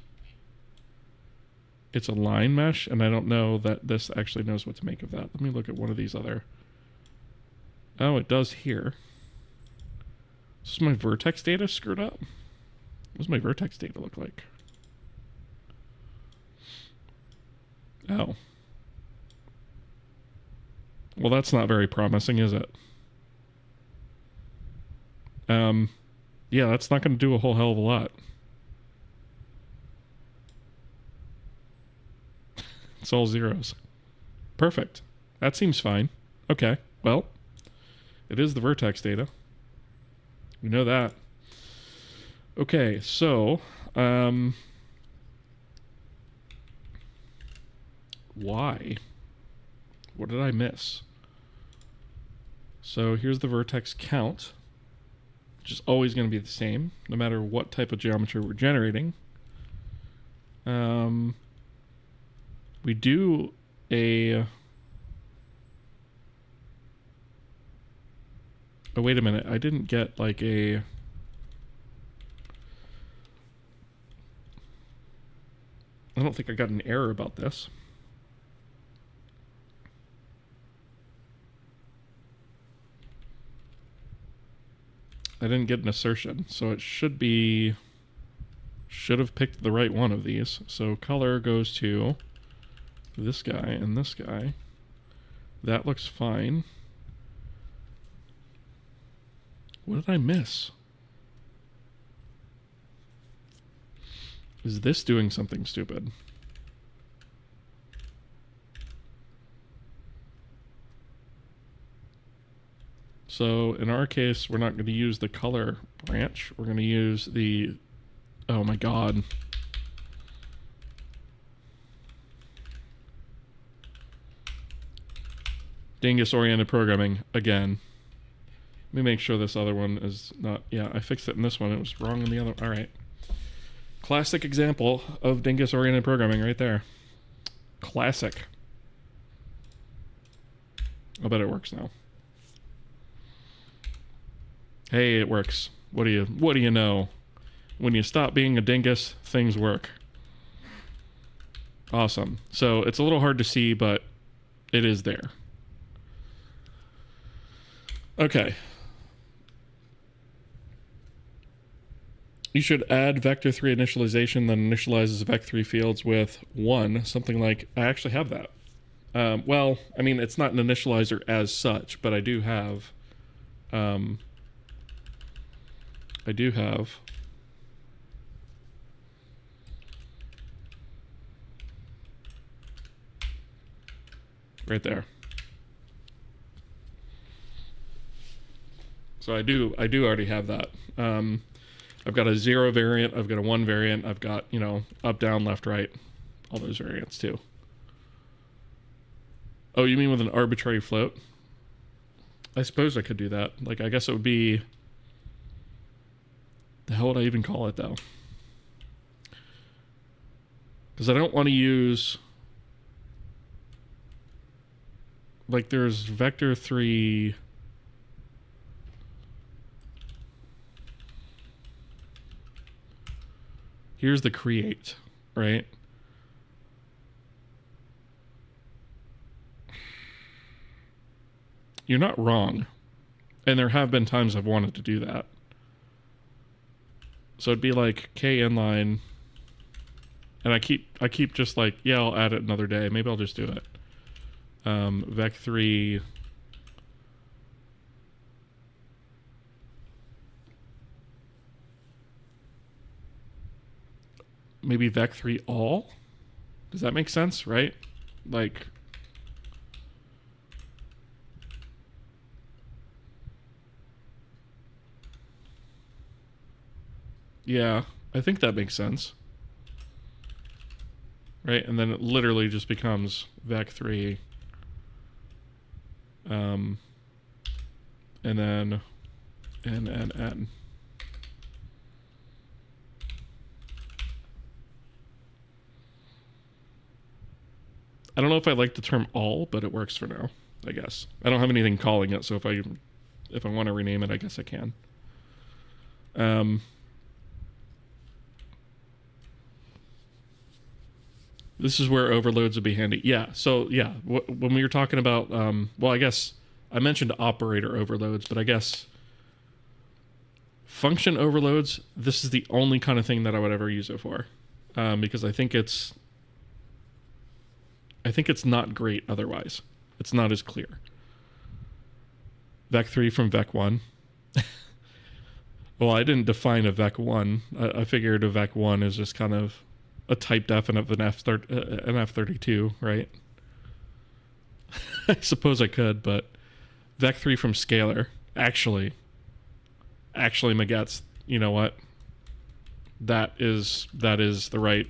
it's a line mesh, and I don't know that this actually knows what to make of that. Let me look at one of these other... Oh, it does here. Is my vertex data screwed up? What does my vertex data look like? Oh. Well, that's not very promising, is it? Yeah, that's not going to do a whole hell of a lot. It's all zeros. Perfect. That seems fine. Okay, well, it is the vertex data. We know that. Okay, so, why? What did I miss? So here's the vertex count, which is always going to be the same, no matter what type of geometry we're generating. We do a... Oh, wait a minute. I didn't get like a... I don't think I got an error about this. I didn't get an assertion, so it should be... Should have picked the right one of these. So color goes to this guy and this guy. That looks fine. What did I miss? Is this doing something stupid? So in our case, we're not going to use the color branch. We're going to use the... Oh my god. Dingus-oriented programming, again. Let me make sure this other one is not... Yeah, I fixed it in this one. It was wrong in the other... Alright. Classic example of dingus-oriented programming right there. Classic. I'll bet it works now. Hey, it works. What do you know? When you stop being a dingus, things work. Awesome. So it's a little hard to see, but it is there. Okay. You should add vector3 initialization that initializes vec3 fields with 1, something like... I actually have that. Well, I mean, it's not an initializer as such, but I do have... right there. So I do already have that. I've got a 0 variant, I've got a 1 variant, I've got, you know, up, down, left, right, all those variants too. Oh, you mean with an arbitrary float? I suppose I could do that. Like, I guess it would be... The hell would I even call it, though? Because I don't want to use... Like, there's vector3... Here's the create, right? You're not wrong. And there have been times I've wanted to do that. So it'd be like k inline, and I keep just like, yeah, I'll add it another day. Maybe I'll just do it. Vec3 maybe vec3 all? Does that make sense, right? Like, yeah, I think that makes sense. Right, and then it literally just becomes vec3 and then n. I don't know if I like the term all, but it works for now, I guess. I don't have anything calling it, so if I want to rename it, I guess I can. This is where overloads would be handy. Yeah, so yeah, when we were talking about, well, I guess I mentioned operator overloads, but I guess function overloads, this is the only kind of thing that I would ever use it for. Because I think I think it's not great otherwise. It's not as clear. Vec3 from Vec1. Well, I didn't define a Vec1. I figured a Vec1 is just kind of a type def of an F32, right? I suppose I could, but Vec3 from scalar. Actually, Magetz, you know what? That is the right.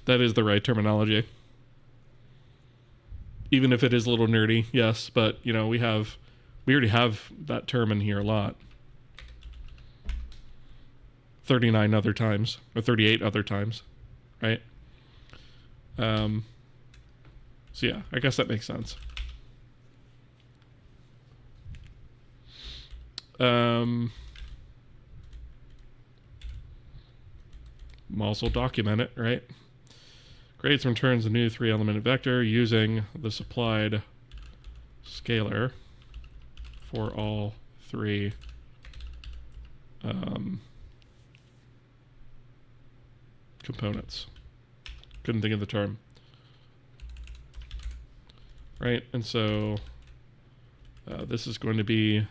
That is the right terminology. Even if it is a little nerdy, yes, but you know, we already have that term in here a lot. 39 other times, or 38 other times, right? So yeah, I guess that makes sense. Also document it, right? Creates and returns a new 3-element vector using the supplied scalar for all 3 components. Couldn't think of the term. Right, and so this is going to be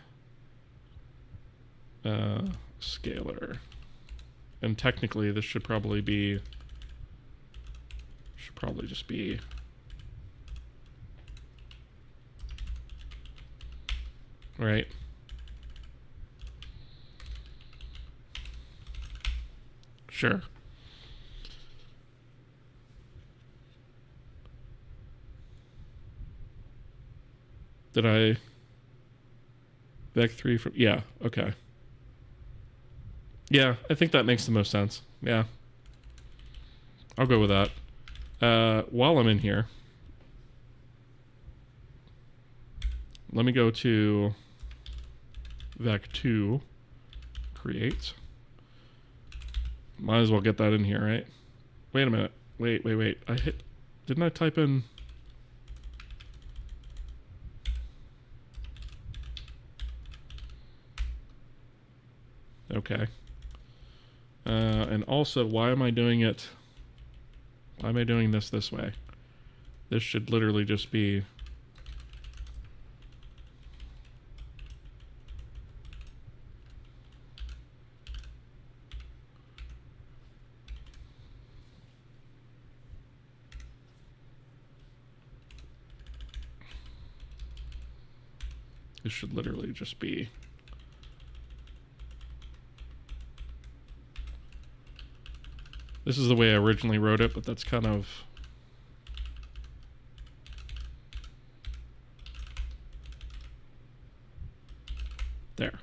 scalar. And technically this should probably just be right. Sure. Did I Vec3 from, yeah, okay. Yeah, I think that makes the most sense. Yeah. I'll go with that. While I'm in here, let me go to Vec2 create. Might as well get that in here, right? Wait a minute. Wait. Didn't I type in? Okay. And also, why am I doing it? Why am I doing this way? This should literally just be this is the way I originally wrote it, but that's kind of there.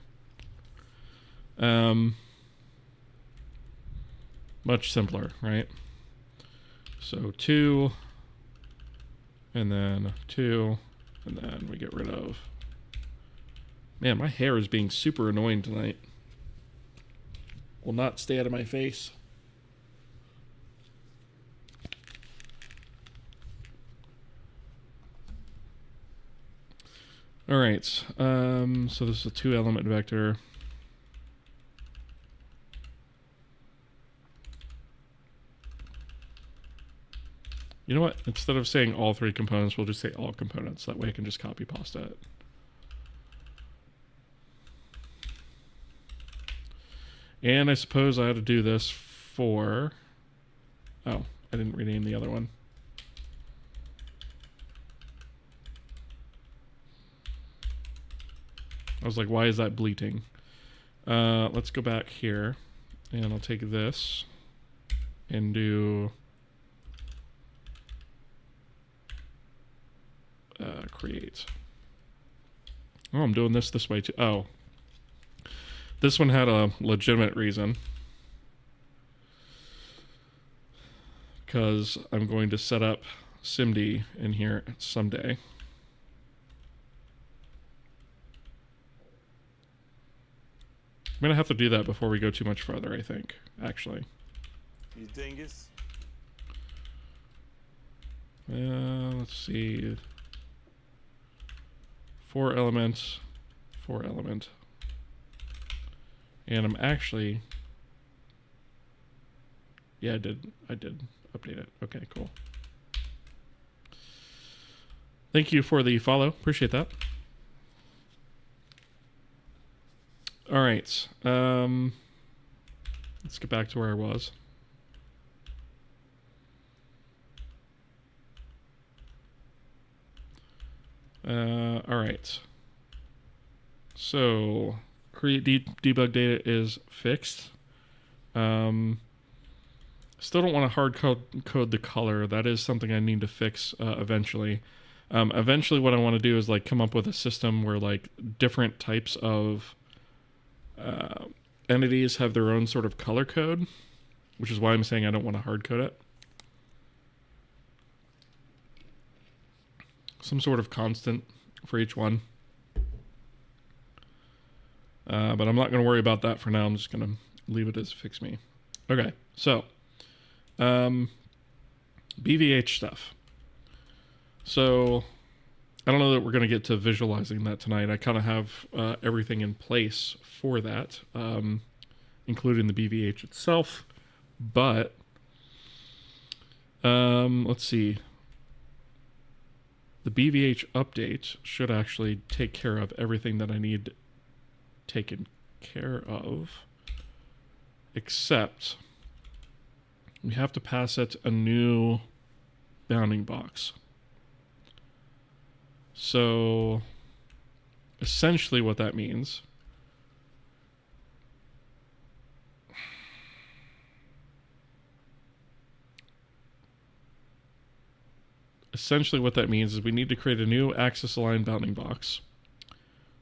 Much simpler, right? So 2, and then 2, and then we get rid of. Man, my hair is being super annoying tonight. Will not stay out of my face. All right, so this is a 2-element vector. You know what? Instead of saying all 3 components, we'll just say all components. That way I can just copy pasta it. And I suppose I had to do this for... Oh, I didn't rename the other one. I was like, why is that bleating? Let's go back here, and I'll take this and do create. Oh, I'm doing this way too. Oh, this one had a legitimate reason, because I'm going to set up SIMD in here someday. I'm going to have to do that before we go too much further, I think, actually. You dingus. Let's see. 4 elements. And I'm actually Yeah, I did update it. Okay, cool. Thank you for the follow. Appreciate that. All right. Let's get back to where I was. All right. So, create debug data is fixed. Still don't want to hard code the color. That is something I need to fix eventually. Eventually, what I want to do is like come up with a system where like different types of entities have their own sort of color code, which is why I'm saying I don't want to hard code it. Some sort of constant for each one. But I'm not going to worry about that for now. I'm just going to leave it as fix me. Okay, so BVH stuff. So I don't know that we're going to get to visualizing that tonight. I kind of have everything in place for that, including the BVH itself. But let's see. The BVH update should actually take care of everything that I need taken care of, except we have to pass it a new bounding box. So essentially what that means is we need to create a new axis aligned bounding box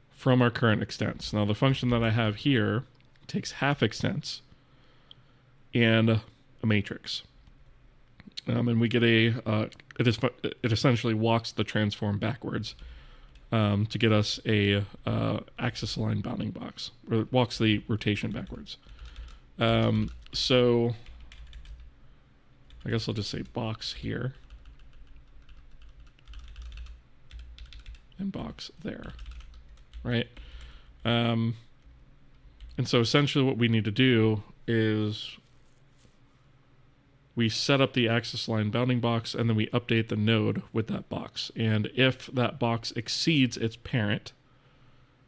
from our current extents. Now the function that I have here takes half extents and a matrix. And we get it essentially walks the transform backwards to get us a axis aligned bounding box, or it walks the rotation backwards. So I guess I'll just say box here and box there, right? And so essentially what we need to do is we set up the axis line bounding box, and then we update the node with that box. And if that box exceeds its parent,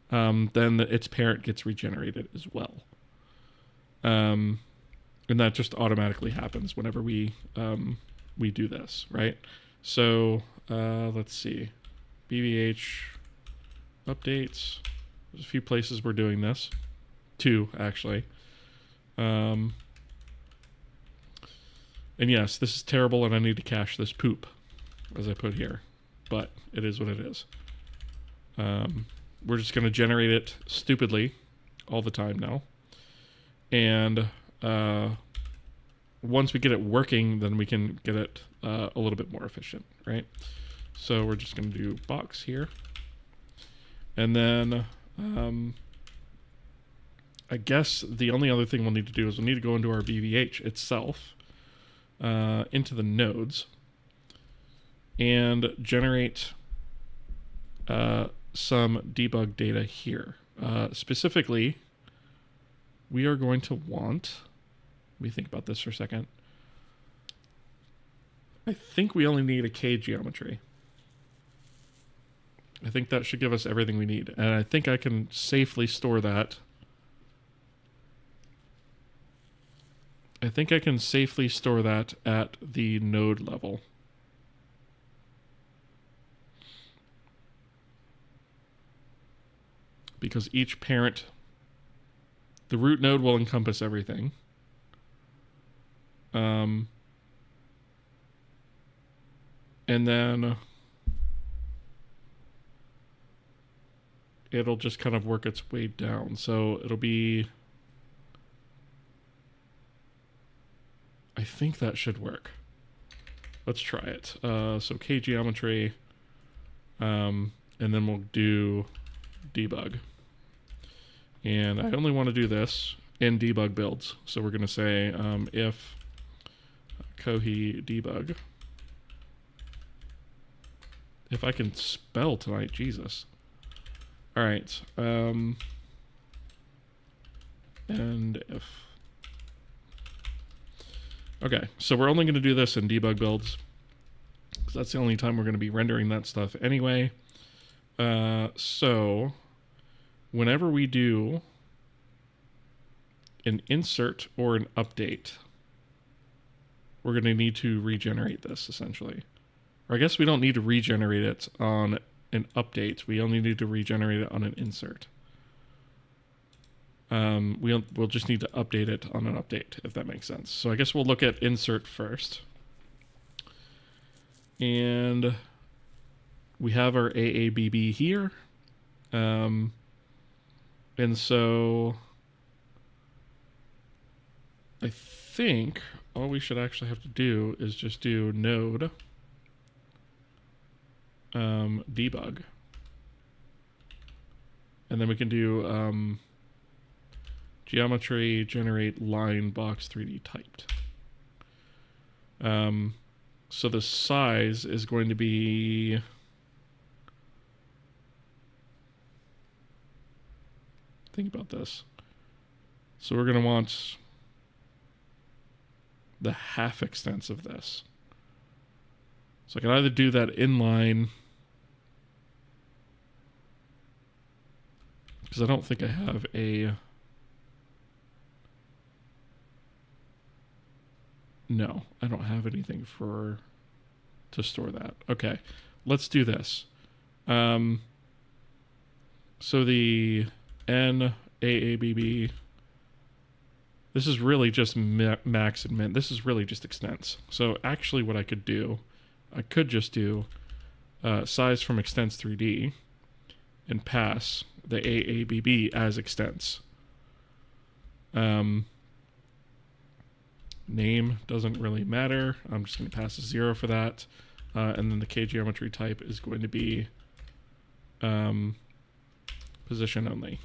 then its parent gets regenerated as well. And that just automatically happens whenever we do this, right? So let's see. BVH updates. There's a few places we're doing this. 2, actually. And yes, this is terrible, and I need to cache this poop, as I put here. But it is what it is. We're just going to generate it stupidly all the time now. And once we get it working, then we can get it a little bit more efficient, right? So we're just going to do box here. And then I guess the only other thing we'll need to do is we'll need to go into our BVH itself, into the nodes, and generate some debug data here. Specifically, we are going to want, let me think about this for a second. I think we only need a K geometry. I think that should give us everything we need. And I think I can safely store that. I think I can safely store that at the node level. Because each parent, the root node will encompass everything. And then it'll just kind of work its way down. So it'll be, I think that should work. Let's try it. So K geometry, and then we'll do debug. And I only want to do this in debug builds. So we're going to say if Kohi debug. If I can spell tonight, Jesus. All right. And if Okay, so we're only going to do this in debug builds, because that's the only time we're going to be rendering that stuff anyway. So whenever we do an insert or an update, we're going to need to regenerate this, essentially. Or I guess we don't need to regenerate it on an update. We only need to regenerate it on an insert. We'll just need to update it on an update, if that makes sense. So I guess we'll look at insert first. And we have our AABB here. And so I think all we should actually have to do is just do node debug. And then we can do geometry generate line box 3D typed. So the size is going to be think about this. So we're going to want the half extents of this. So I can either do that inline, because I don't think I have a... No, I don't have anything to store that. Okay, let's do this. So the NAABB, this is really just max and min. This is really just extents. So actually what I could do, I could just do size from extents 3D and pass the AABB as extents. Name doesn't really matter. I'm just going to pass a 0 for that. And then the kgeometry type is going to be position only.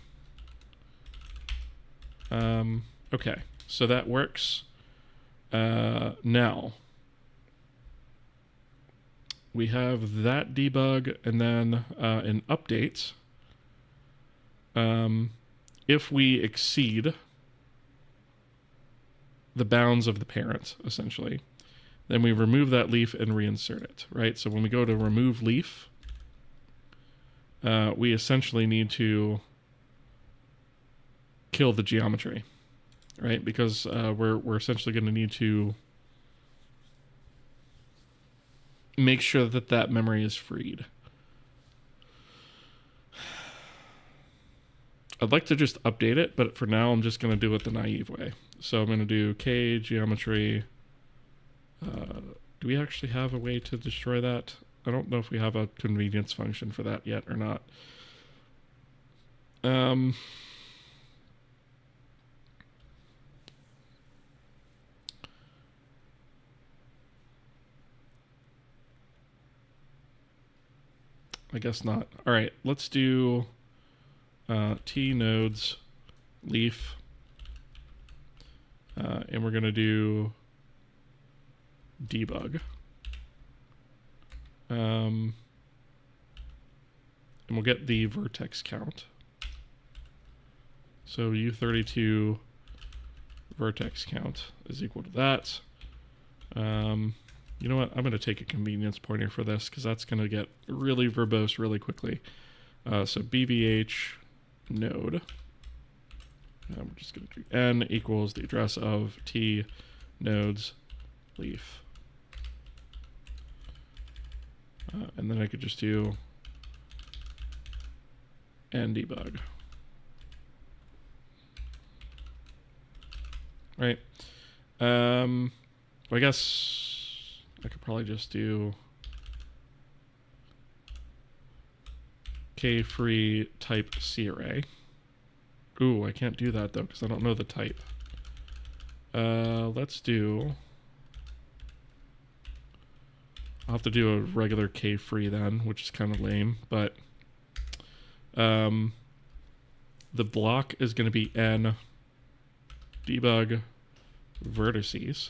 Okay, so that works. Now, we have that debug, and then in updates, if we exceed the bounds of the parent, essentially, then we remove that leaf and reinsert it, right? So when we go to remove leaf, we essentially need to kill the geometry, right? Because we're essentially going to need to make sure that that memory is freed. I'd like to just update it, but for now I'm just going to do it the naive way. So I'm going to do kgeometry. Do we actually have a way to destroy that? I don't know if we have a convenience function for that yet or not. I guess not. All right, let's do T nodes leaf. And we're going to do debug. And we'll get the vertex count. So U32 vertex count is equal to that. You know what? I'm going to take a convenience pointer for this because that's going to get really verbose really quickly. So BVH node. We're just going to do n equals the address of T nodes leaf. And then I could just do n debug. Right. Well, I guess I could probably just do k-free type C array. Ooh, I can't do that though because I don't know the type. Let's do... I'll have to do a regular k-free then, which is kind of lame, but the block is going to be n debug vertices,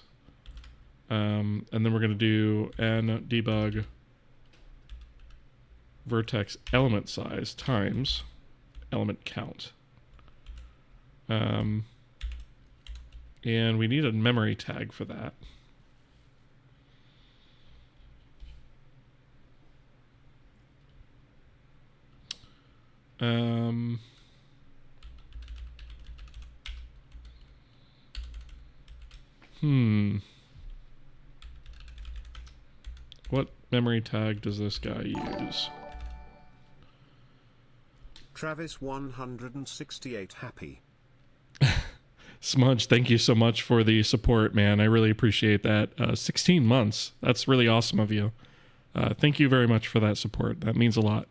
and then we're going to do n debug vertex element size times element count. And we need a memory tag for that. What memory tag does this guy use? Travis 168 happy. Smudge, thank you so much for the support, man. I really appreciate that. 16 months. That's really awesome of you. Thank you very much for that support. That means a lot.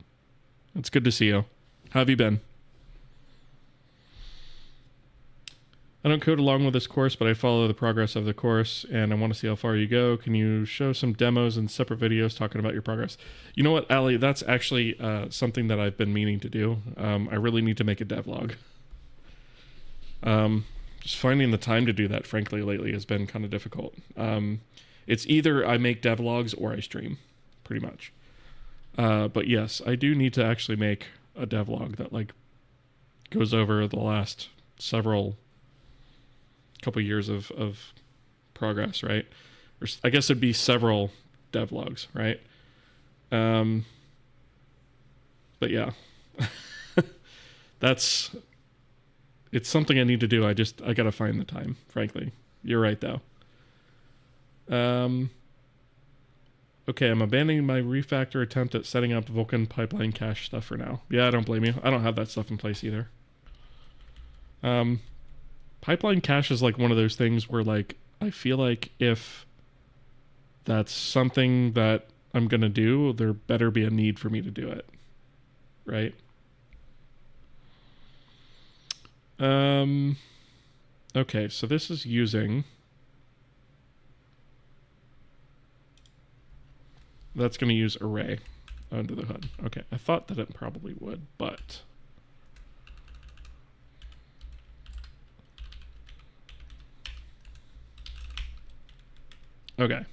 It's good to see you. How have you been? I don't code along with this course, but I follow the progress of the course, and I want to see how far you go. Can you show some demos and separate videos talking about your progress? You know what, Ali? That's actually something that I've been meaning to do. I really need to make a devlog. Just finding the time to do that, frankly, lately has been kind of difficult. It's either I make devlogs or I stream, pretty much. But yes, I do need to actually make a devlog that like goes over the last couple years of progress, right? Or I guess it'd be several devlogs, right? But yeah, it's something I need to do. I gotta find the time, frankly. You're right though. Okay, I'm abandoning my refactor attempt at setting up Vulkan pipeline cache stuff for now. Yeah, I don't blame you. I don't have that stuff in place either. Pipeline cache is like one of those things where like I feel like if that's something that I'm gonna do, there better be a need for me to do it, right? Okay, so this is using. That's going to use array under the hood. Okay, I thought that it probably would, but okay.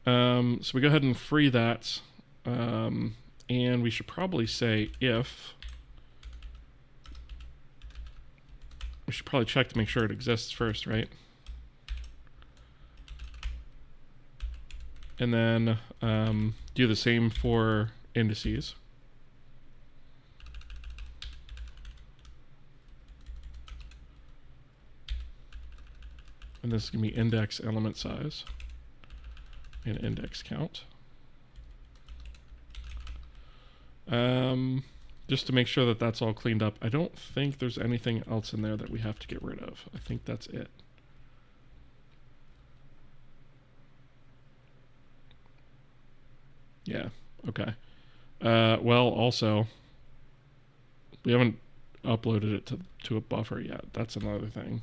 So we go ahead and free that, and we should probably say if. We should probably check to make sure it exists first, right? And then do the same for indices. And this is going to be index element size and index count. Just to make sure that that's all cleaned up. I don't think there's anything else in there that we have to get rid of. I think that's it. Yeah, okay. Well, also, we haven't uploaded it to a buffer yet. That's another thing.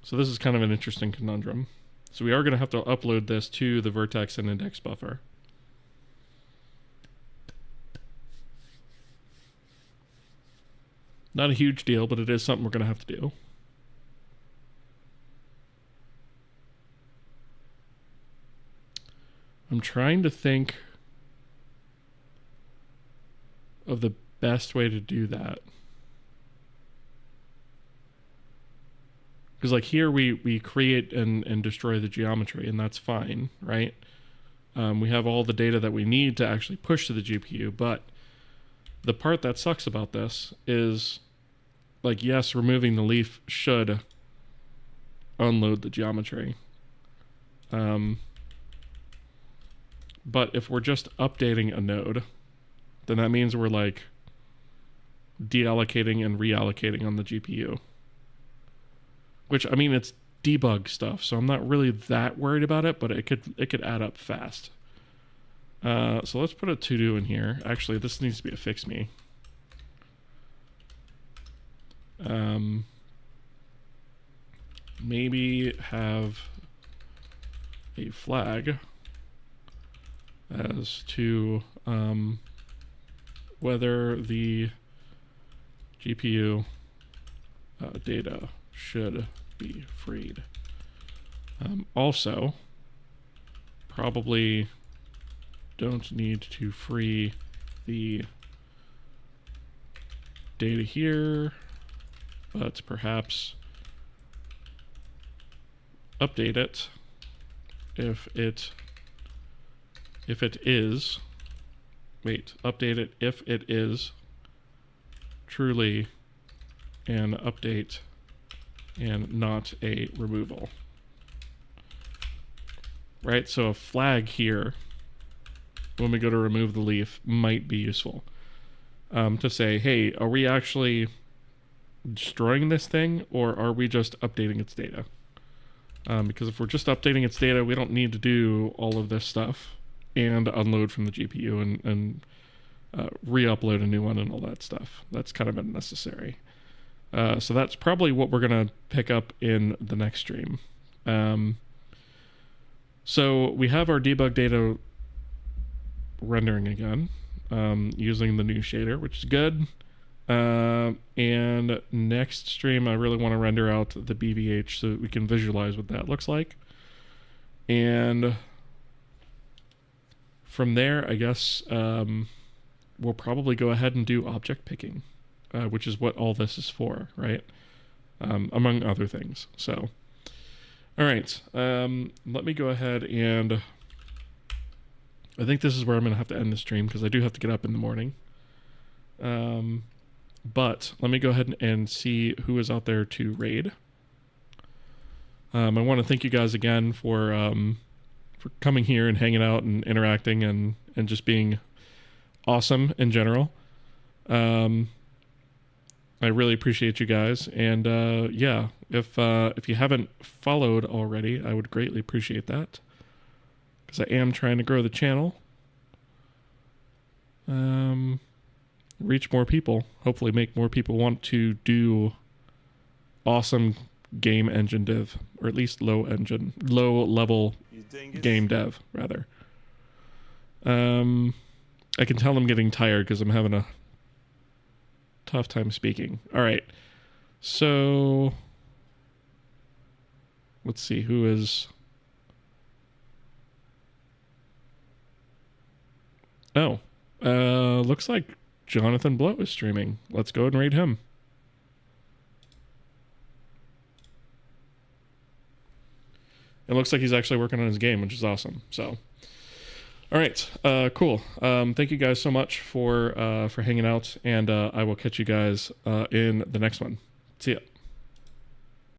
So this is kind of an interesting conundrum. So we are going to have to upload this to the vertex and index buffer. Not a huge deal, but it is something we're going to have to do. I'm trying to think of the best way to do that. Because like here we create and destroy the geometry, and that's fine, right? We have all the data that we need to actually push to the GPU, but the part that sucks about this is, like, yes, removing the leaf should unload the geometry. But if we're just updating a node, then that means we're like deallocating and reallocating on the GPU. Which, I mean, it's debug stuff, so I'm not really that worried about it, but it could add up fast. So let's put a to-do in here. Actually, this needs to be a fix me. Maybe have a flag as to whether the GPU data should be freed. Also, probably don't need to free the data here, but perhaps update it if it is, update it if it is truly an update and not a removal. Right, so a flag here when we go to remove the leaf might be useful. To say, hey, are we actually destroying this thing, or are we just updating its data? Because if we're just updating its data, we don't need to do all of this stuff and unload from the GPU and re-upload a new one and all that stuff. That's kind of unnecessary. So that's probably what we're going to pick up in the next stream. So we have our debug data rendering again, using the new shader, which is good. And next stream, I really want to render out the BVH so that we can visualize what that looks like. And from there, I guess we'll probably go ahead and do object picking, which is what all this is for, right? Among other things. So, all right, let me go ahead and I think this is where I'm going to have to end the stream because I do have to get up in the morning. But let me go ahead and see who is out there to raid. I want to thank you guys again for coming here and hanging out and interacting and just being awesome in general. I really appreciate you guys. And yeah, if you haven't followed already, I would greatly appreciate that, because I am trying to grow the channel. Reach more people, hopefully make more people want to do awesome game engine dev, or at least low level game dev rather. I can tell I'm getting tired because I'm having a tough time speaking. All right, so let's see who is. Oh, looks like Jonathan Blow is streaming. Let's go and raid him. It looks like he's actually working on his game, which is awesome. So, all right, cool. Thank you guys so much for hanging out, and I will catch you guys in the next one. See ya.